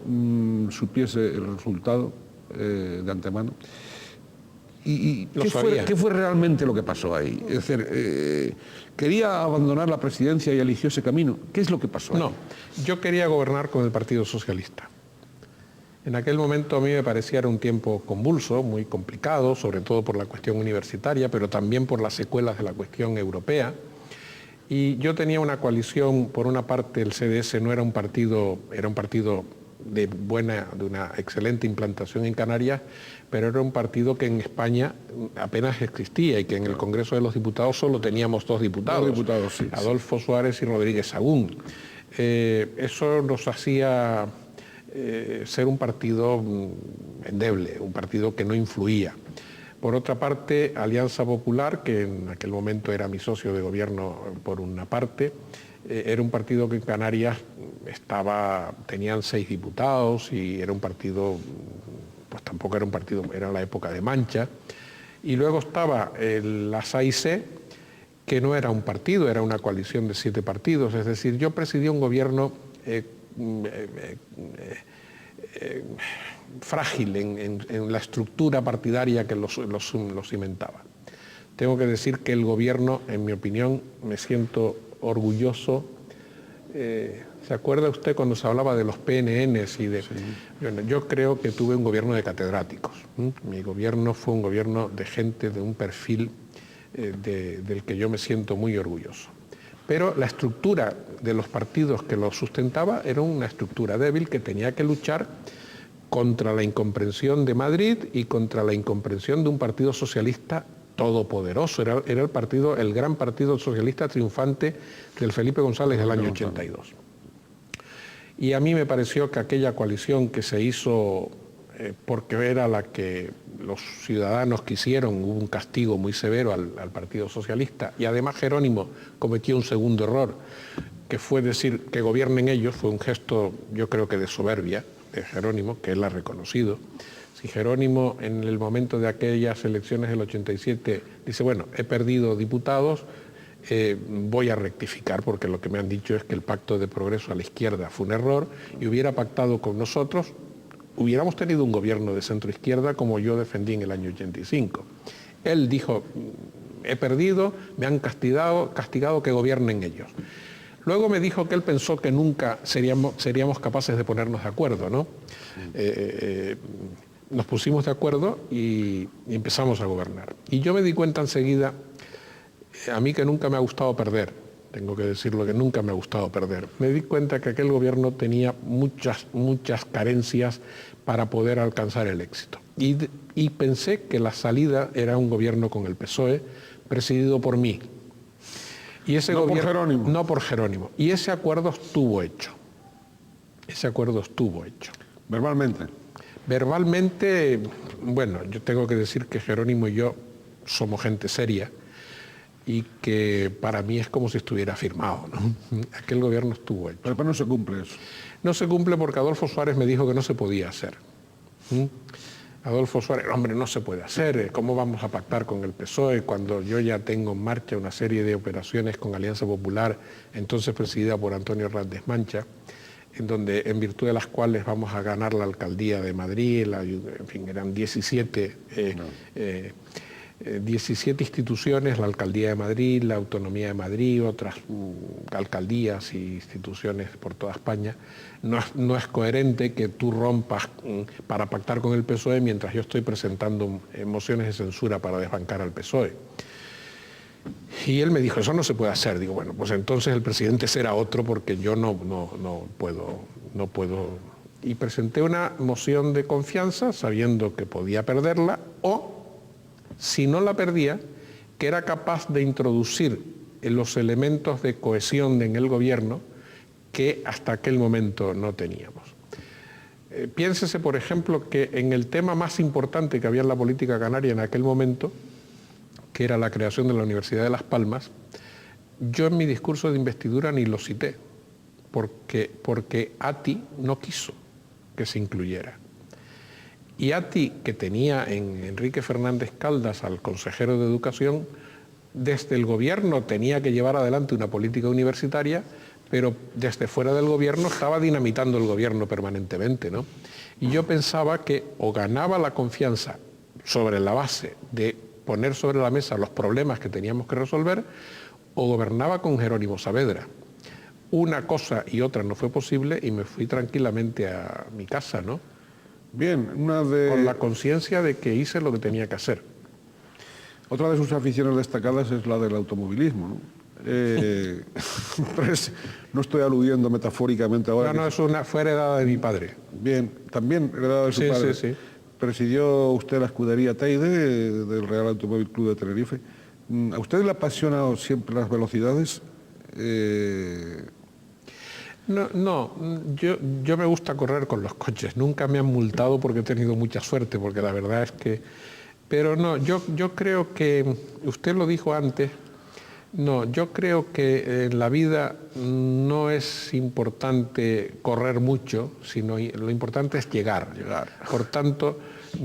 supiese el resultado de antemano. ¿Y qué fue realmente lo que pasó ahí? Es decir, ¿quería abandonar la presidencia y eligió ese camino? ¿Qué es lo que pasó ahí? No, yo quería gobernar con el Partido Socialista. En aquel momento a mí me parecía era un tiempo convulso, muy complicado, sobre todo por la cuestión universitaria, pero también por las secuelas de la cuestión europea. Y yo tenía una coalición, por una parte el CDS no era un partido, era un partido de una excelente implantación en Canarias, pero era un partido que en España apenas existía y que en el Congreso de los Diputados solo teníamos dos diputados, sí, Adolfo Suárez y Rodríguez Sagún. Eso nos hacía ser un partido endeble, un partido que no influía. Por otra parte, Alianza Popular, que en aquel momento era mi socio de gobierno por una parte, era un partido que en Canarias tenían 6 diputados y era un partido, pues tampoco era un partido, era la época de Mancha. Y luego estaba la SAIC, que no era un partido, era una coalición de 7 partidos. Es decir, yo presidí un gobierno frágil en la estructura partidaria que los cimentaba. Tengo que decir que el gobierno, en mi opinión, me siento orgulloso. ¿Se acuerda usted cuando se hablaba de los PNNs y de...? Sí. Yo creo que tuve un gobierno de catedráticos. Mi gobierno fue un gobierno de gente de un perfil del que yo me siento muy orgulloso. Pero la estructura de los partidos que lo sustentaba era una estructura débil que tenía que luchar contra la incomprensión de Madrid y contra la incomprensión de un partido socialista todopoderoso. Era el gran partido socialista triunfante del Felipe González del año 82. Y a mí me pareció que aquella coalición que se hizo porque era la que los ciudadanos quisieron, hubo un castigo muy severo al Partido Socialista, y además Jerónimo cometió un segundo error, que fue decir que gobiernen ellos, fue un gesto, yo creo que de soberbia de Jerónimo, que él ha reconocido. Si Jerónimo en el momento de aquellas elecciones del 87 dice, bueno, he perdido diputados, voy a rectificar porque lo que me han dicho es que el pacto de progreso a la izquierda fue un error y hubiera pactado con nosotros, hubiéramos tenido un gobierno de centro-izquierda como yo defendí en el año 85. Él dijo, he perdido, me han castigado, que gobiernen ellos. Luego me dijo que él pensó que nunca seríamos capaces de ponernos de acuerdo, ¿no? Nos pusimos de acuerdo y empezamos a gobernar. Y yo me di cuenta enseguida, a mí que nunca me ha gustado perder, tengo que decirlo que nunca me ha gustado perder, me di cuenta que aquel gobierno tenía muchas carencias para poder alcanzar el éxito. Y pensé que la salida era un gobierno con el PSOE, presidido por mí. Y ese por Jerónimo. No por Jerónimo. Y ese acuerdo estuvo hecho. Verbalmente. Verbalmente, bueno, yo tengo que decir que Jerónimo y yo somos gente seria y que para mí es como si estuviera firmado, ¿no? Aquel gobierno estuvo hecho. Pero no se cumple eso. No se cumple porque Adolfo Suárez me dijo que no se podía hacer. Adolfo Suárez, hombre, no se puede hacer, ¿cómo vamos a pactar con el PSOE cuando yo ya tengo en marcha una serie de operaciones con Alianza Popular, entonces presidida por Antonio Hernández Mancha, en virtud de las cuales vamos a ganar la alcaldía de Madrid, en fin, eran 17 instituciones, la alcaldía de Madrid, la autonomía de Madrid, otras alcaldías e instituciones por toda España. No es coherente que tú rompas para pactar con el PSOE mientras yo estoy presentando mociones de censura para desbancar al PSOE. Y él me dijo, eso no se puede hacer. Digo, bueno, pues entonces el presidente será otro porque yo no puedo. Y presenté una moción de confianza sabiendo que podía perderla o, si no la perdía, que era capaz de introducir los elementos de cohesión en el gobierno que hasta aquel momento no teníamos. Piénsese, por ejemplo, que en el tema más importante que había en la política canaria en aquel momento, que era la creación de la Universidad de Las Palmas, yo en mi discurso de investidura ni lo cité, porque ATI no quiso que se incluyera. Y ATI, que tenía en Enrique Fernández Caldas al consejero de Educación, desde el gobierno tenía que llevar adelante una política universitaria, pero desde fuera del gobierno estaba dinamitando el gobierno permanentemente, ¿no? Y yo pensaba que o ganaba la confianza sobre la base de poner sobre la mesa los problemas que teníamos que resolver, o gobernaba con Jerónimo Saavedra. Una cosa y otra no fue posible y me fui tranquilamente a mi casa, ¿no? Bien, con la conciencia de que hice lo que tenía que hacer. Otra de sus aficiones destacadas es la del automovilismo, ¿no? No estoy aludiendo metafóricamente ahora. No, fue heredada de mi padre. Bien, también heredada de su padre. Sí. Presidió usted la escudería Teide del Real Automóvil Club de Tenerife. ¿A usted le apasionado siempre las velocidades? No, yo me gusta correr con los coches. Nunca me han multado porque he tenido mucha suerte, porque la verdad es que... Pero no, yo creo que, usted lo dijo antes, no, yo creo que en la vida no es importante correr mucho, sino lo importante es llegar. Por tanto,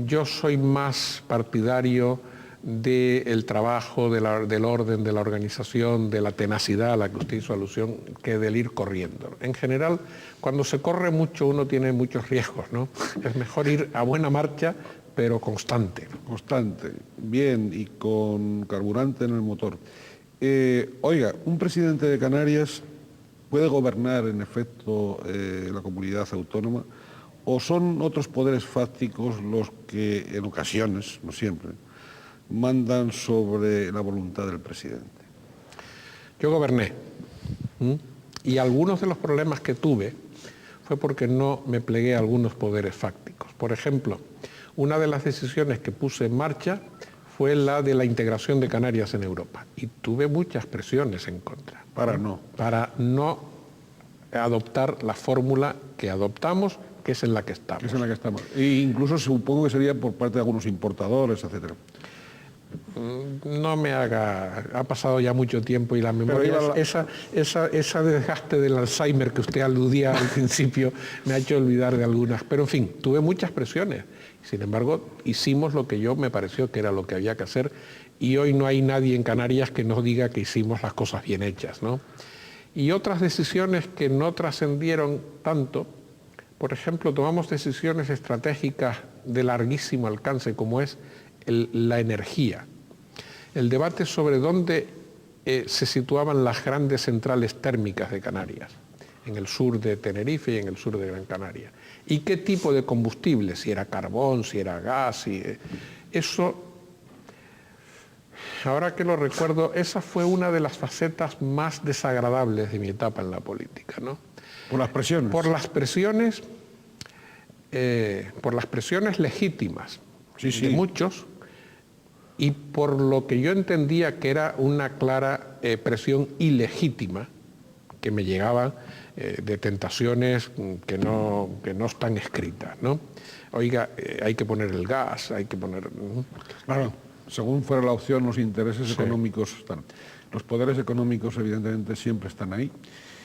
yo soy más partidario del trabajo, del orden, de la organización, de la tenacidad a la que usted hizo alusión, que del ir corriendo. En general, cuando se corre mucho uno tiene muchos riesgos, ¿no? Es mejor ir a buena marcha, pero constante. Constante, bien, y con carburante en el motor. Oiga, un presidente de Canarias puede gobernar, en efecto, la comunidad autónoma, o son otros poderes fácticos los que, en ocasiones, no siempre, mandan sobre la voluntad del presidente. Yo goberné, y algunos de los problemas que tuve fue porque no me plegué a algunos poderes fácticos. Por ejemplo, una de las decisiones que puse en marcha fue la de la integración de Canarias en Europa, y tuve muchas presiones en contra. Para no adoptar la fórmula que adoptamos, que es en la que estamos. E incluso supongo que sería por parte de algunos importadores, etcétera. No me haga... Ha pasado ya mucho tiempo y la memoria... Esa desgaste del Alzheimer que usted aludía al principio me ha hecho olvidar de algunas. Pero en fin, tuve muchas presiones. Sin embargo, hicimos lo que yo me pareció que era lo que había que hacer y hoy no hay nadie en Canarias que nos diga que hicimos las cosas bien hechas, ¿no? Y otras decisiones que no trascendieron tanto, por ejemplo, tomamos decisiones estratégicas de larguísimo alcance como es la energía. El debate sobre dónde se situaban las grandes centrales térmicas de Canarias, en el sur de Tenerife y en el sur de Gran Canaria. Y qué tipo de combustible, si era carbón, si era gas, eso... Ahora que lo recuerdo, esa fue una de las facetas más desagradables de mi etapa en la política, ¿no? ¿Por las presiones? Por las presiones legítimas de muchos y por lo que yo entendía que era una clara presión ilegítima que me llegaba de tentaciones que no están escritas, ¿no? Oiga, hay que poner el gas, hay que poner... Claro. Según fuera la opción, los intereses económicos están. Los poderes económicos, evidentemente, siempre están ahí.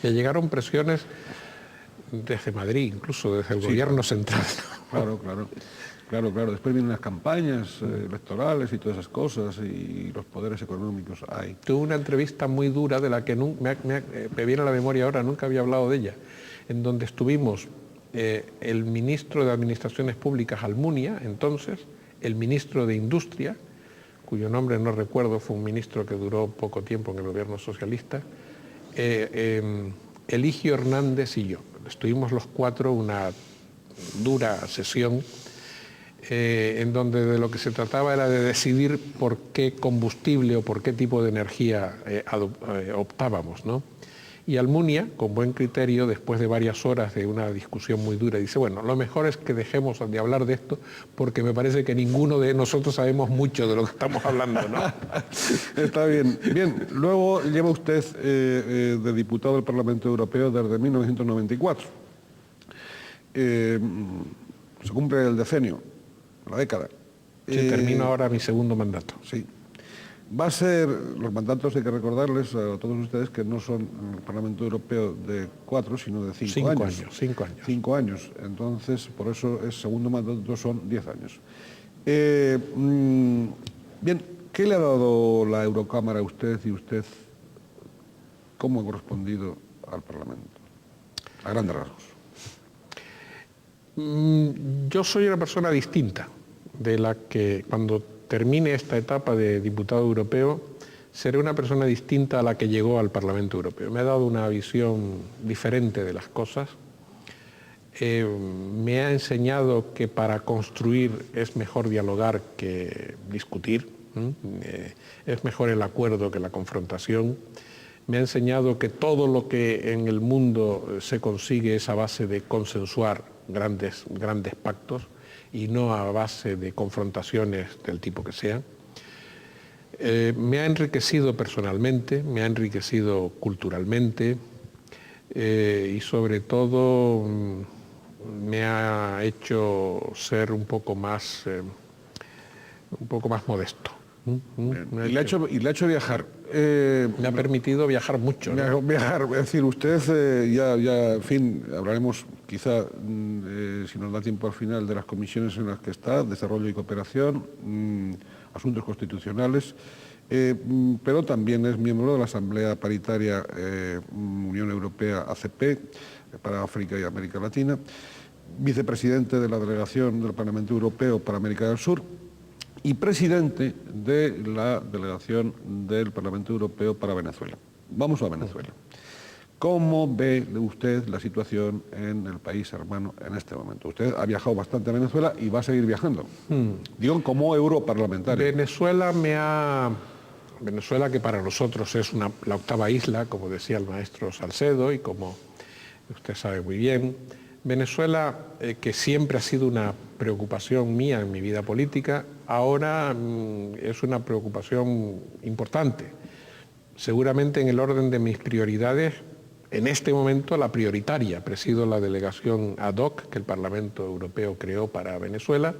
Y llegaron presiones desde Madrid, incluso desde el gobierno central. Claro. Después vienen las campañas electorales y todas esas cosas, y los poderes económicos hay. Tuve una entrevista muy dura de la que me viene a la memoria ahora, nunca había hablado de ella, en donde estuvimos el ministro de Administraciones Públicas, Almunia, entonces, el ministro de Industria, cuyo nombre no recuerdo, fue un ministro que duró poco tiempo en el gobierno socialista, Eligio Hernández y yo. Estuvimos los cuatro una dura sesión en donde de lo que se trataba era de decidir por qué combustible o por qué tipo de energía optábamos, ¿no? Y Almunia, con buen criterio, después de varias horas de una discusión muy dura, dice, bueno, lo mejor es que dejemos de hablar de esto porque me parece que ninguno de nosotros sabemos mucho de lo que estamos hablando, ¿no? Está bien. Bien, luego lleva usted de diputado del Parlamento Europeo desde 1994. Se cumple el decenio, la década. Sí, termino ahora mi segundo mandato. Sí. Va a ser, los mandatos hay que recordarles a todos ustedes que no son el Parlamento Europeo de 4, sino de 5 años. 5 años. 5 años. Entonces, por eso el segundo mandato son 10 años. Bien, ¿qué le ha dado la Eurocámara a usted y usted cómo ha correspondido al Parlamento? A grandes rasgos. Yo soy una persona distinta de la que cuando termine esta etapa de diputado europeo, seré una persona distinta a la que llegó al Parlamento Europeo. Me ha dado una visión diferente de las cosas. Me ha enseñado que para construir es mejor dialogar que discutir. Es mejor el acuerdo que la confrontación. Me ha enseñado que todo lo que en el mundo se consigue es a base de consensuar grandes pactos y no a base de confrontaciones del tipo que sean. Me ha enriquecido personalmente, me ha enriquecido culturalmente y sobre todo me ha hecho ser un poco más modesto. Y le ha hecho viajar. Me ha permitido viajar mucho, ¿no? Viajar, es decir, usted en fin, hablaremos quizá, si nos da tiempo al final, de las comisiones en las que está, desarrollo y cooperación, asuntos constitucionales, pero también es miembro de la Asamblea Paritaria Unión Europea-ACP para África y América Latina, vicepresidente de la delegación del Parlamento Europeo para América del Sur, y presidente de la delegación del Parlamento Europeo para Venezuela. Vamos a Venezuela. ¿Cómo ve usted la situación en el país hermano en este momento? Usted ha viajado bastante a Venezuela y va a seguir viajando. Digo, como europarlamentario. Venezuela que para nosotros es la octava isla, como decía el maestro Salcedo y como usted sabe muy bien. Venezuela, que siempre ha sido una preocupación mía en mi vida política, ahora es una preocupación importante. Seguramente en el orden de mis prioridades, en este momento la prioritaria. Presido la delegación ad hoc que el Parlamento Europeo creó para Venezuela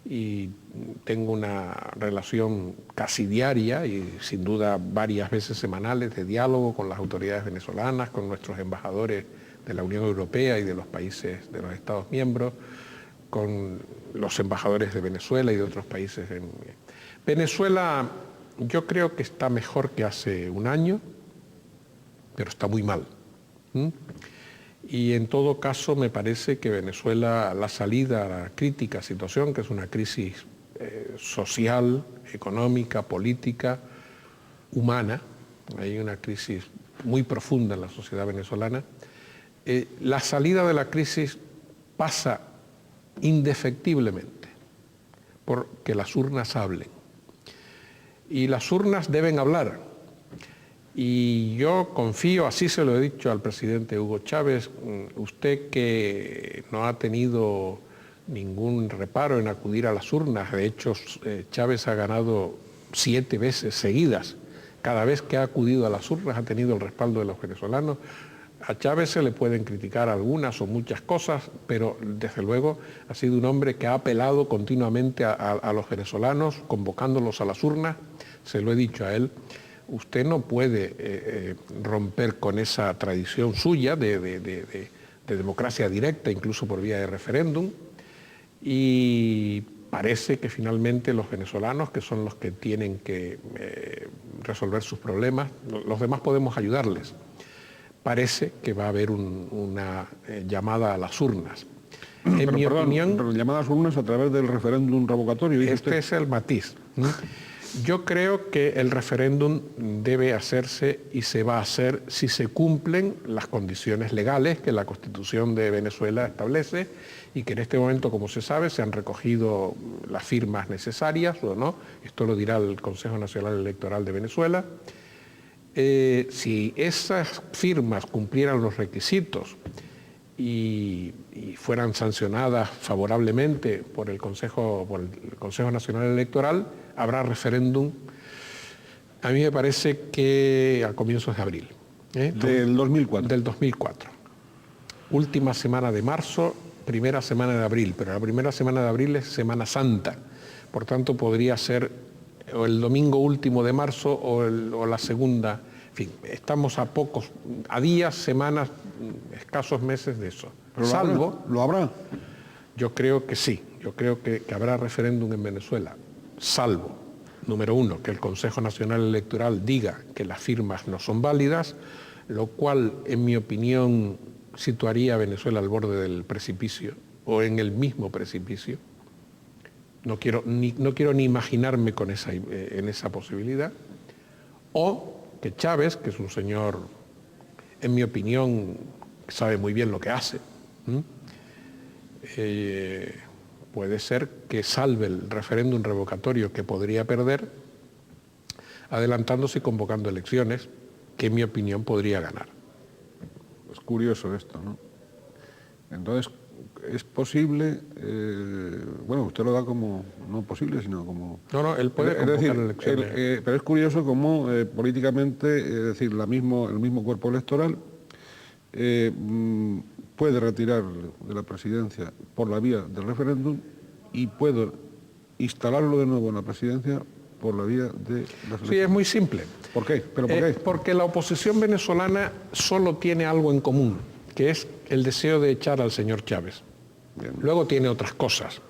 y tengo una relación casi diaria y sin duda varias veces semanales de diálogo con las autoridades venezolanas, con nuestros embajadores de la Unión Europea y de los países de los Estados miembros, con los embajadores de Venezuela y de otros países. Venezuela yo creo que está mejor que hace un año, pero está muy mal. Y en todo caso me parece que Venezuela, la salida a la crítica situación, que es una crisis social, económica, política, humana, hay una crisis muy profunda en la sociedad venezolana, la salida de la crisis pasa indefectiblemente por que las urnas hablen. Y las urnas deben hablar. Y yo confío, así se lo he dicho al presidente Hugo Chávez, usted que no ha tenido ningún reparo en acudir a las urnas, de hecho Chávez ha ganado 7 veces seguidas, cada vez que ha acudido a las urnas ha tenido el respaldo de los venezolanos. A Chávez se le pueden criticar algunas o muchas cosas, pero desde luego ha sido un hombre que ha apelado continuamente a los venezolanos, convocándolos a las urnas. Se lo he dicho a él, usted no puede romper con esa tradición suya de democracia directa, incluso por vía de referéndum, y parece que finalmente los venezolanos, que son los que tienen que resolver sus problemas, los demás podemos ayudarles. Parece que va a haber una llamada a las urnas. En mi opinión, pero llamada a las urnas a través del referéndum revocatorio. Este es el matiz. Yo creo que el referéndum debe hacerse y se va a hacer si se cumplen las condiciones legales que la Constitución de Venezuela establece y que en este momento, como se sabe, se han recogido las firmas necesarias o no. Esto lo dirá el Consejo Nacional Electoral de Venezuela. Si esas firmas cumplieran los requisitos y fueran sancionadas favorablemente por el Consejo Nacional Electoral, habrá referéndum, a mí me parece que a comienzos de abril. Del 2004. Del 2004. Última semana de marzo, primera semana de abril, pero la primera semana de abril es Semana Santa, por tanto podría ser o el domingo último de marzo o la segunda. En fin, estamos a días, semanas, escasos meses de eso. Pero salvo, ¿lo habrá? Yo creo que sí, yo creo que habrá referéndum en Venezuela, salvo, número uno, que el Consejo Nacional Electoral diga que las firmas no son válidas, lo cual, en mi opinión, situaría a Venezuela al borde del precipicio o en el mismo precipicio. No quiero ni imaginarme en esa posibilidad. O que Chávez, que es un señor, en mi opinión, que sabe muy bien lo que hace, puede ser que salve el referéndum revocatorio que podría perder, adelantándose y convocando elecciones, que en mi opinión podría ganar. Es curioso esto, ¿no? Entonces, es posible, bueno, usted lo da como no posible, sino como... No, él puede convocar elecciones. Pero es curioso cómo políticamente, es decir, el mismo cuerpo electoral puede retirar de la presidencia por la vía del referéndum y puede instalarlo de nuevo en la presidencia por la vía de las elecciones. Sí, es muy simple. ¿Por qué? ¿Pero por qué? Porque la oposición venezolana solo tiene algo en común, que es el deseo de echar al señor Chávez. Bien. Luego tiene otras cosas,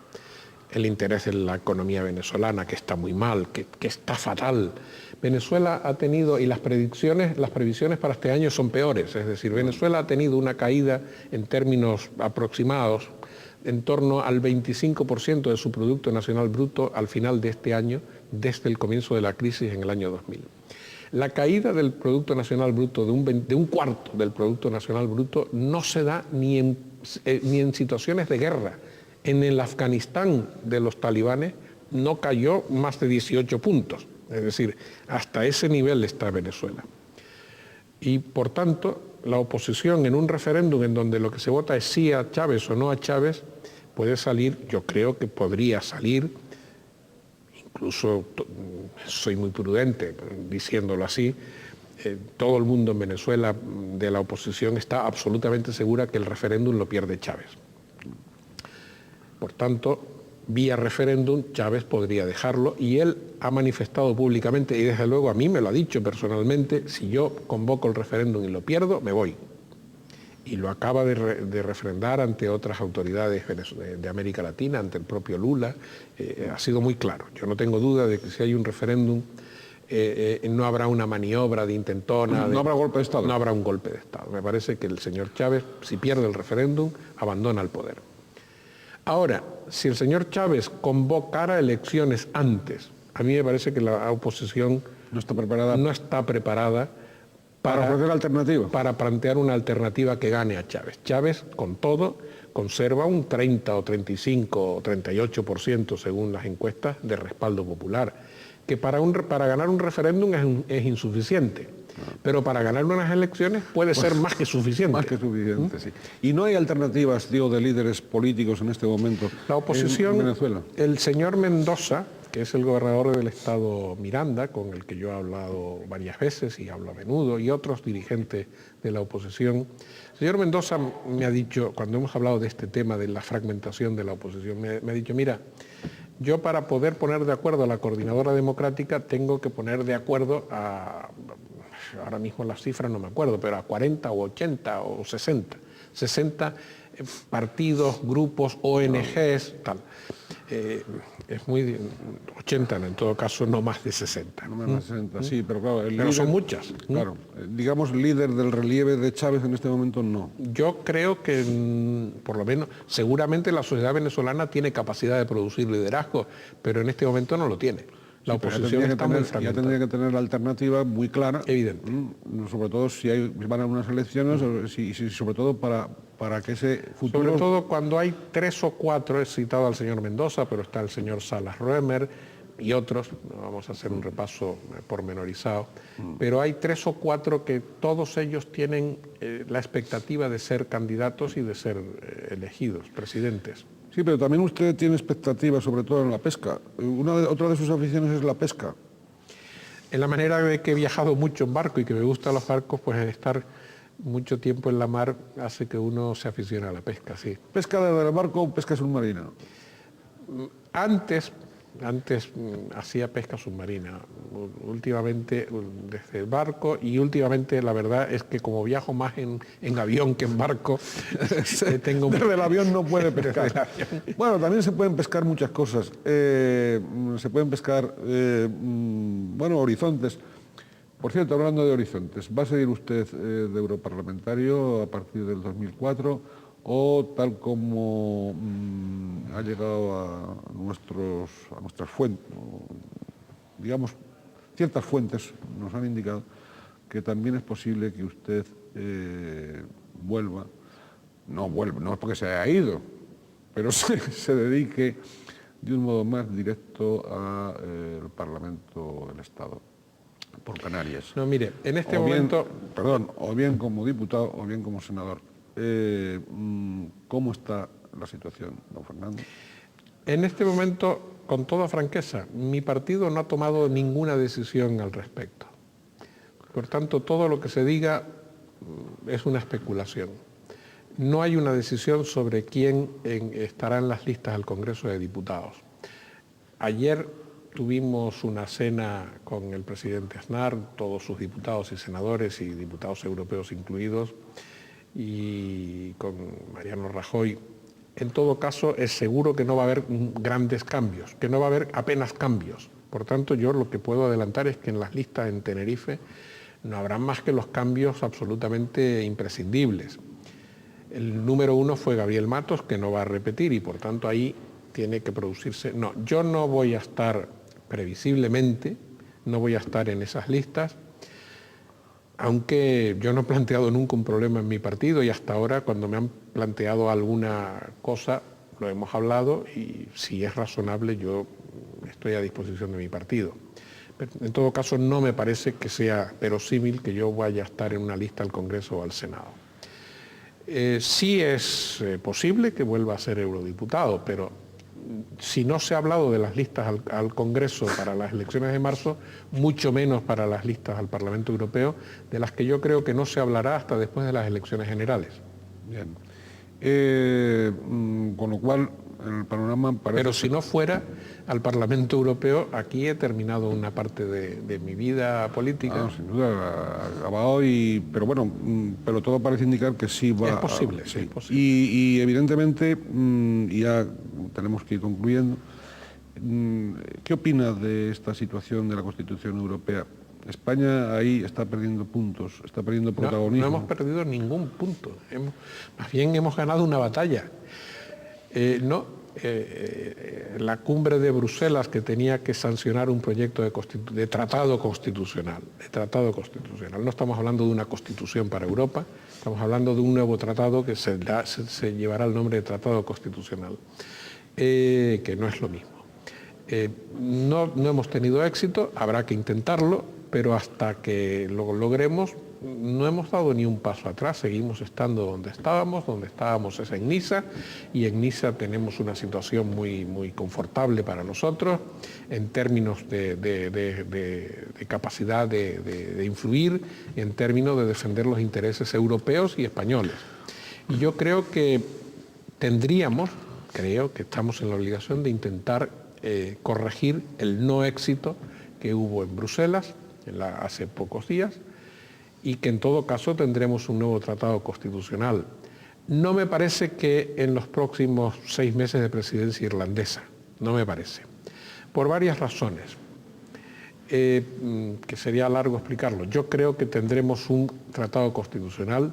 el interés en la economía venezolana, que está muy mal, que está fatal. Venezuela ha tenido, y las previsiones para este año son peores, es decir, Venezuela ha tenido una caída en términos aproximados en torno al 25% de su Producto Nacional Bruto al final de este año, desde el comienzo de la crisis en el año 2000. La caída del Producto Nacional Bruto de un cuarto del Producto Nacional Bruto no se da ni en situaciones de guerra. En el Afganistán de los talibanes no cayó más de 18 puntos. Es decir, hasta ese nivel está Venezuela. Y por tanto, la oposición en un referéndum en donde lo que se vota es sí a Chávez o no a Chávez, puede salir, yo creo que podría salir, incluso soy muy prudente diciéndolo así, todo el mundo en Venezuela de la oposición está absolutamente segura que el referéndum lo pierde Chávez. Por tanto, vía referéndum, Chávez podría dejarlo, y él ha manifestado públicamente, y desde luego a mí me lo ha dicho personalmente, si yo convoco el referéndum y lo pierdo, me voy. Y lo acaba de refrendar ante otras autoridades de América Latina, ante el propio Lula. Ha sido muy claro. Yo no tengo duda de que si hay un referéndum no habrá una maniobra de intentona. No habrá golpe de Estado. No habrá un golpe de Estado. Me parece que el señor Chávez, si pierde el referéndum, abandona el poder. Ahora, si el señor Chávez convocara elecciones antes, a mí me parece que la oposición no está preparada para ofrecer alternativas. Para plantear una alternativa que gane a Chávez. Chávez, con todo, conserva un 30 o 35 o 38%, según las encuestas, de respaldo popular, que para ganar un referéndum es insuficiente, pero para ganar unas elecciones puede ser más que suficiente. Más que suficiente, sí. ¿Y no hay alternativas, digo, de líderes políticos en este momento la oposición, en Venezuela? El señor Mendoza, que es el gobernador del estado Miranda, con el que yo he hablado varias veces y hablo a menudo, y otros dirigentes de la oposición. El señor Mendoza me ha dicho, cuando hemos hablado de este tema de la fragmentación de la oposición, me ha dicho, mira, yo para poder poner de acuerdo a la coordinadora democrática tengo que poner de acuerdo ahora mismo las cifras no me acuerdo, pero a 40 o 80 o 60 partidos, grupos, ONGs, tal. Es muy 80 en todo caso, no más de 60. No más de 60, sí, pero claro. Pero son muchas. Claro, digamos, líder del relieve de Chávez en este momento no. Yo creo que, por lo menos, seguramente la sociedad venezolana tiene capacidad de producir liderazgo, pero en este momento no lo tiene. La oposición está muy fragmentada. Ya tendría que tener la alternativa muy clara. Evidente. Sobre todo si van a unas elecciones, y sobre todo para que ese futuro... Sobre todo cuando hay 3 o 4, he citado al señor Mendoza, pero está el señor Salas Roemer y otros, no vamos a hacer un repaso pormenorizado, pero hay 3 o 4 que todos ellos tienen la expectativa de ser candidatos y de ser elegidos, presidentes. Sí, pero también usted tiene expectativas, sobre todo en la pesca. Otra de sus aficiones es la pesca. En la manera de que he viajado mucho en barco y que me gustan los barcos, pues estar mucho tiempo en la mar hace que uno se aficione a la pesca, sí. ¿Pesca desde el barco o pesca submarina? Antes hacía pesca submarina, últimamente desde el barco, y últimamente la verdad es que como viajo más en avión que en barco, tengo... Desde el avión no puede pescar. Bueno, también se pueden pescar muchas cosas. Se pueden pescar, horizontes. Por cierto, hablando de horizontes, ¿va a seguir usted de europarlamentario a partir del 2004? ¿O tal como ha llegado a nuestras fuentes, digamos, ciertas fuentes nos han indicado que también es posible que usted vuelva, no es porque se haya ido, pero se dedique de un modo más directo al Parlamento del Estado, por Canarias? No, mire, en este momento... o bien como diputado o bien como senador. ¿Cómo está la situación, don Fernando? En este momento, con toda franqueza, mi partido no ha tomado ninguna decisión al respecto. Por tanto, todo lo que se diga es una especulación. No hay una decisión sobre quién estará en las listas al Congreso de Diputados. Ayer tuvimos una cena con el presidente Aznar, todos sus diputados y senadores y diputados europeos incluidos, y con Mariano Rajoy. En todo caso, es seguro que no va a haber grandes cambios, que no va a haber apenas cambios. Por tanto, yo lo que puedo adelantar es que en las listas en Tenerife no habrá más que los cambios absolutamente imprescindibles. El número 1 fue Gabriel Matos, que no va a repetir, y por tanto ahí tiene que producirse... No, yo no voy a estar, previsiblemente, no voy a estar en esas listas, aunque yo no he planteado nunca un problema en mi partido, y hasta ahora cuando me han planteado alguna cosa lo hemos hablado, y si es razonable yo estoy a disposición de mi partido. Pero en todo caso no me parece que sea verosímil que yo vaya a estar en una lista al Congreso o al Senado. Sí es posible que vuelva a ser eurodiputado, pero si no se ha hablado de las listas al Congreso para las elecciones de marzo, mucho menos para las listas al Parlamento Europeo, de las que yo creo que no se hablará hasta después de las elecciones generales. Bien. Con lo cual, En el panorama parece... Pero si no fuera al Parlamento Europeo, aquí he terminado una parte de mi vida política. Sin duda, acabado, pero bueno, pero todo parece indicar que sí va... Es posible, sí. es posible. Y evidentemente, y ya tenemos que ir concluyendo, ¿qué opina de esta situación de la Constitución Europea? España ahí está perdiendo puntos, está perdiendo protagonismo. No hemos perdido ningún punto, más bien hemos ganado una batalla. La cumbre de Bruselas, que tenía que sancionar un proyecto de tratado constitucional, no estamos hablando de una constitución para Europa, estamos hablando de un nuevo tratado que se llevará el nombre de Tratado Constitucional, que no es lo mismo. No hemos tenido éxito, habrá que intentarlo, pero hasta que lo logremos no hemos dado ni un paso atrás, seguimos estando donde estábamos es en Niza, y en Niza tenemos una situación muy, muy confortable para nosotros en términos de capacidad de influir, en términos de defender los intereses europeos y españoles. Y yo creo que creo que estamos en la obligación de intentar corregir el no éxito que hubo en Bruselas hace pocos días, y que en todo caso tendremos un nuevo tratado constitucional. No me parece que en los próximos 6 meses de presidencia irlandesa, no me parece, por varias razones, que sería largo explicarlo. Yo creo que tendremos un tratado constitucional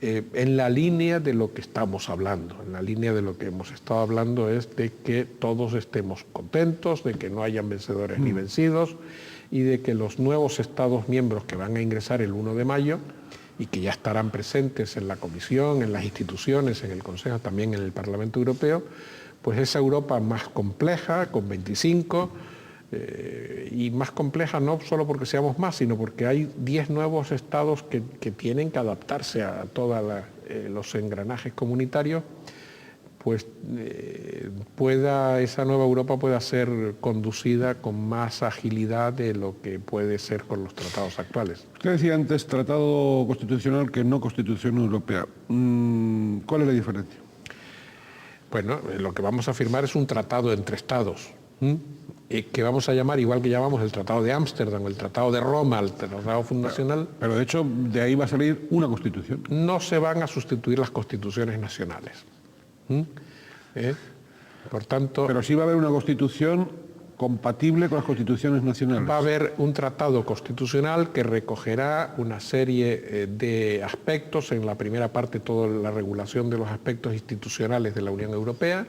en la línea de lo que estamos hablando, en la línea de lo que hemos estado hablando, es de que todos estemos contentos, de que no hayan vencedores ni vencidos, y de que los nuevos Estados miembros que van a ingresar el 1 de mayo y que ya estarán presentes en la Comisión, en las instituciones, en el Consejo, también en el Parlamento Europeo, pues esa Europa más compleja, con 25, y más compleja no solo porque seamos más, sino porque hay 10 nuevos Estados que tienen que adaptarse a todos los engranajes comunitarios, pues esa nueva Europa pueda ser conducida con más agilidad de lo que puede ser con los tratados actuales. Usted decía antes tratado constitucional que no Constitución Europea. ¿Cuál es la diferencia? Bueno, lo que vamos a firmar es un tratado entre Estados, que vamos a llamar, igual que llamamos el Tratado de Ámsterdam, el Tratado de Roma, el Tratado Fundacional. Pero de hecho de ahí va a salir una Constitución. No se van a sustituir las constituciones nacionales. Por tanto, pero sí va a haber una constitución compatible con las constituciones nacionales. Va a haber un tratado constitucional que recogerá una serie de aspectos, en la primera parte toda la regulación de los aspectos institucionales de la Unión Europea,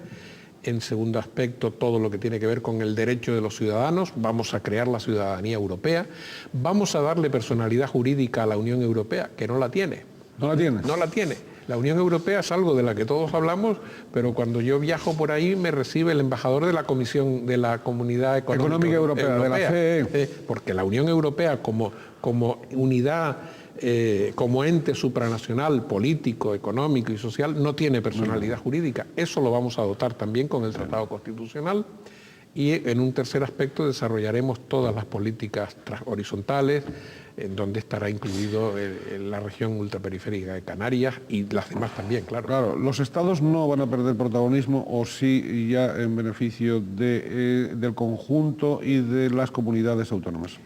en segundo aspecto todo lo que tiene que ver con el derecho de los ciudadanos, vamos a crear la ciudadanía europea, vamos a darle personalidad jurídica a la Unión Europea, que no la tiene. ¿No la tiene? No la tiene. La Unión Europea es algo de la que todos hablamos, pero cuando yo viajo por ahí me recibe el embajador de la Comisión de la Comunidad Económica Europea, de la CE. Porque la Unión Europea como unidad, como ente supranacional, político, económico y social, no tiene personalidad jurídica. Eso lo vamos a dotar también con el Tratado Constitucional. Y en un tercer aspecto desarrollaremos todas las políticas horizontales, en donde estará incluido la región ultraperiférica de Canarias y las demás también, claro. Claro, los estados no van a perder protagonismo, o sí ya en beneficio del conjunto y de las comunidades autónomas.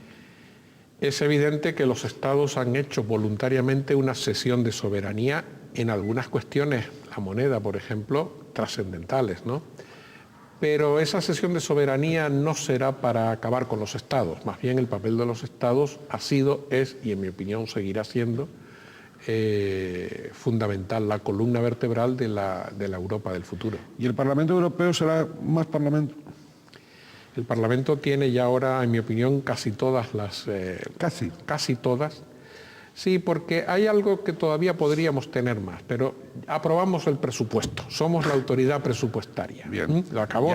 Es evidente que los estados han hecho voluntariamente una cesión de soberanía en algunas cuestiones, la moneda, por ejemplo, trascendentales, ¿no? Pero esa cesión de soberanía no será para acabar con los estados, más bien el papel de los estados ha sido, es y en mi opinión seguirá siendo fundamental, la columna vertebral de la Europa del futuro. ¿Y el Parlamento Europeo será más Parlamento? El Parlamento tiene ya ahora, en mi opinión, casi todas las... Casi todas. Sí, porque hay algo que todavía podríamos tener más, pero aprobamos el presupuesto, somos la autoridad presupuestaria. Bien. Lo acabó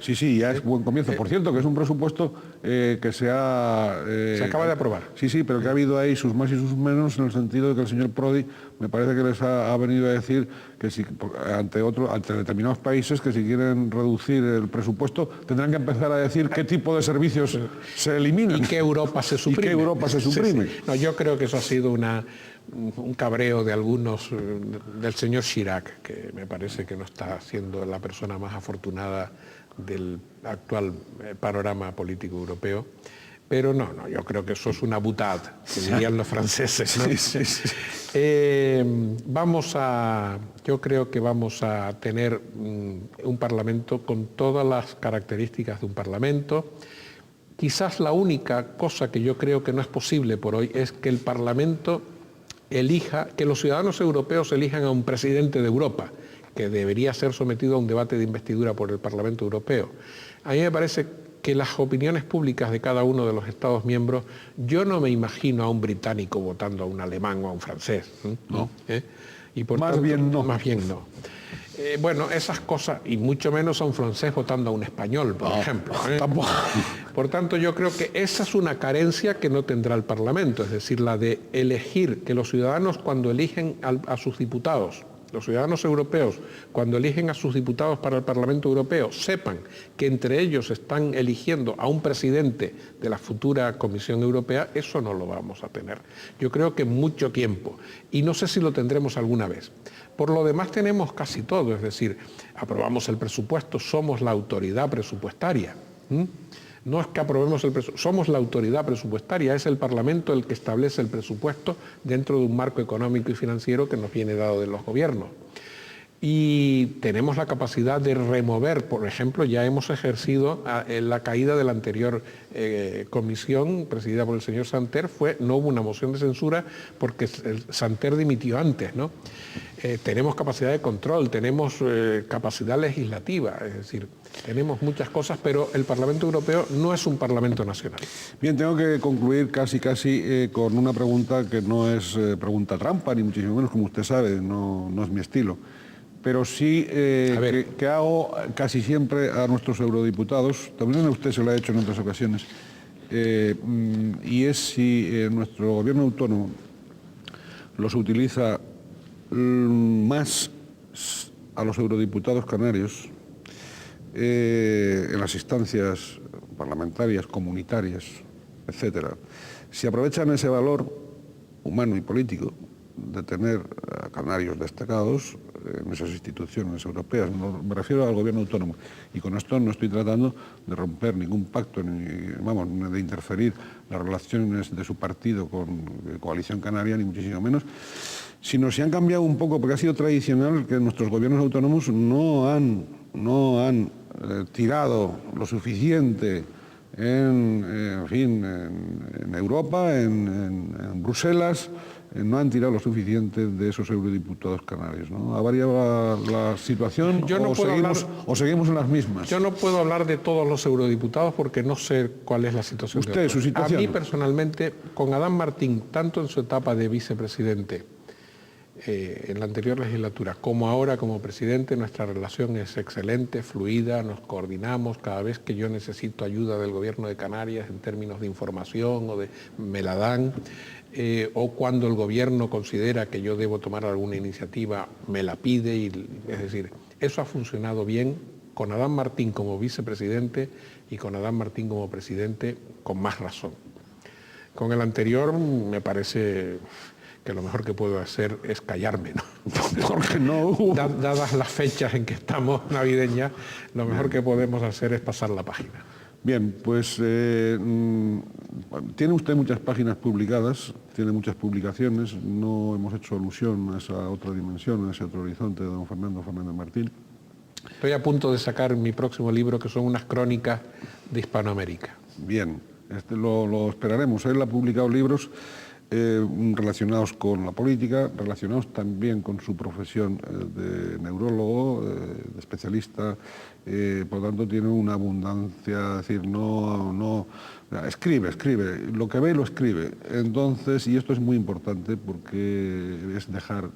Sí, ya es buen comienzo. Por cierto, que es un presupuesto que se ha... Se acaba de aprobar. Sí, sí, pero que ha habido ahí sus más y sus menos, en el sentido de que el señor Prodi me parece que les ha venido a decir que si, ante determinados países, que si quieren reducir el presupuesto tendrán que empezar a decir qué tipo de servicios se eliminan. Y qué Europa se suprime. Y qué Europa se suprime. Sí, sí. No, yo creo que eso ha sido un cabreo de algunos, del señor Chirac, que me parece que no está siendo la persona más afortunada del actual panorama político europeo. Pero no, yo creo que eso es una boutade, que dirían los franceses, ¿no? Sí, sí. Yo creo que vamos a tener un Parlamento con todas las características de un Parlamento. Quizás la única cosa que yo creo que no es posible por hoy es que el Parlamento elija, que los ciudadanos europeos elijan a un presidente de Europa, que debería ser sometido a un debate de investidura por el Parlamento Europeo. A mí me parece que las opiniones públicas de cada uno de los Estados miembros, yo no me imagino a un británico votando a un alemán o a un francés. No. Y por Más tanto, bien no. Más bien no. Bueno, esas cosas, y mucho menos a un francés votando a un español, por ejemplo. Tampoco. Por tanto, yo creo que esa es una carencia que no tendrá el Parlamento, es decir, la de elegir, que los ciudadanos cuando eligen a sus diputados, los ciudadanos europeos, cuando eligen a sus diputados para el Parlamento Europeo, sepan que entre ellos están eligiendo a un presidente de la futura Comisión Europea, eso no lo vamos a tener. Yo creo que mucho tiempo, y no sé si lo tendremos alguna vez. Por lo demás tenemos casi todo, es decir, aprobamos el presupuesto, somos la autoridad presupuestaria. No es que aprobemos el presupuesto, somos la autoridad presupuestaria, es el Parlamento el que establece el presupuesto dentro de un marco económico y financiero que nos viene dado de los gobiernos. Y tenemos la capacidad de remover, por ejemplo, ya hemos ejercido la caída de la anterior comisión presidida por el señor Santer, no hubo una moción de censura porque Santer dimitió antes, ¿no? Tenemos capacidad de control, tenemos capacidad legislativa, es decir, tenemos muchas cosas, pero el Parlamento Europeo no es un Parlamento nacional. Bien, tengo que concluir casi con una pregunta que no es pregunta trampa, ni muchísimo menos, como usted sabe, no es mi estilo. Pero sí que hago casi siempre a nuestros eurodiputados, también a usted se lo ha hecho en otras ocasiones, y es si nuestro gobierno autónomo los utiliza más a los eurodiputados canarios en las instancias parlamentarias, comunitarias, etcétera. Si aprovechan ese valor humano y político de tener a canarios destacados en esas instituciones europeas, me refiero al gobierno autónomo, y con esto no estoy tratando de romper ningún pacto, ni de interferir las relaciones de su partido con Coalición Canaria, ni muchísimo menos, sino si han cambiado un poco, porque ha sido tradicional que nuestros gobiernos autónomos no han tirado lo suficiente en Europa, en Bruselas, no han tirado lo suficiente de esos eurodiputados canarios, ¿no? ¿Ha variado la situación o seguimos en las mismas? Yo no puedo hablar de todos los eurodiputados porque no sé cuál es la situación. Usted, su situación. A mí personalmente, con Adán Martín, tanto en su etapa de vicepresidente en la anterior legislatura, como ahora como presidente, nuestra relación es excelente, fluida, nos coordinamos cada vez que yo necesito ayuda del gobierno de Canarias en términos de información me la dan, o cuando el gobierno considera que yo debo tomar alguna iniciativa, me la pide, es decir, eso ha funcionado bien con Adán Martín como vicepresidente y con Adán Martín como presidente con más razón. Con el anterior me parece que lo mejor que puedo hacer es callarme, ¿no? Porque no dadas las fechas en que estamos navideñas, lo mejor que podemos hacer es pasar la página. Bien, pues tiene usted muchas páginas publicadas, tiene muchas publicaciones, no hemos hecho alusión a esa otra dimensión, a ese otro horizonte de don Fernando Martín. Estoy a punto de sacar mi próximo libro, que son unas crónicas de Hispanoamérica. Bien, lo esperaremos. Él ha publicado libros relacionados con la política, relacionados también con su profesión de neurólogo, de especialista, por lo tanto tiene una abundancia, es decir, escribe, lo que ve lo escribe. Entonces, y esto es muy importante porque es dejar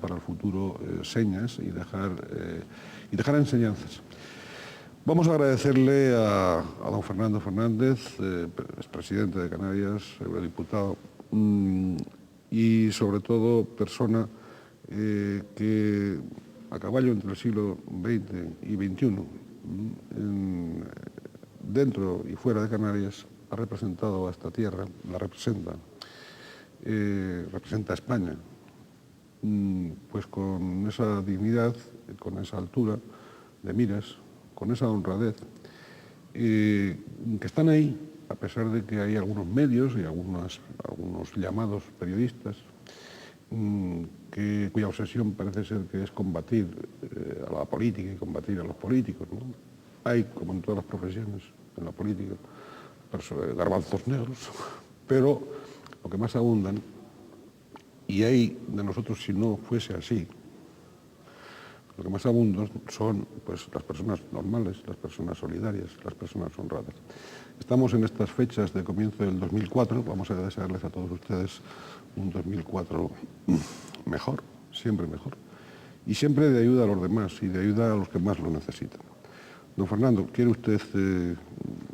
para el futuro señas y dejar enseñanzas. Vamos a agradecerle a don Fernando Fernández, expresidente de Canarias, eurodiputado, y sobre todo persona que a caballo entre el siglo XX y XXI, dentro y fuera de Canarias, ha representado a esta tierra, la representa a España, pues con esa dignidad, con esa altura de miras, con esa honradez, que están ahí, a pesar de que hay algunos medios y algunos llamados periodistas, cuya obsesión parece ser que es combatir a la política y combatir a los políticos, ¿no? Hay, como en todas las profesiones, en la política, garbanzos negros, pero lo que más abundan, y hay de nosotros si no fuese así, lo que más abundan son pues, las personas normales, las personas solidarias, las personas honradas. Estamos en estas fechas de comienzo del 2004, vamos a desearles a todos ustedes un 2004 mejor, siempre mejor, y siempre de ayuda a los demás y de ayuda a los que más lo necesitan. Don Fernando, ¿quiere usted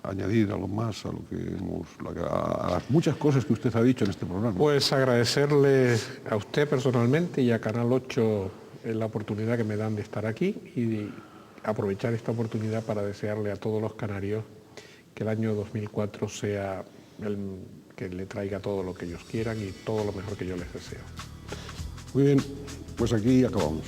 añadir algo más a a las muchas cosas que usted ha dicho en este programa? Pues agradecerle a usted personalmente y a Canal 8 la oportunidad que me dan de estar aquí y de aprovechar esta oportunidad para desearle a todos los canarios que el año 2004 sea el que le traiga todo lo que ellos quieran y todo lo mejor que yo les deseo. Muy bien, pues aquí acabamos.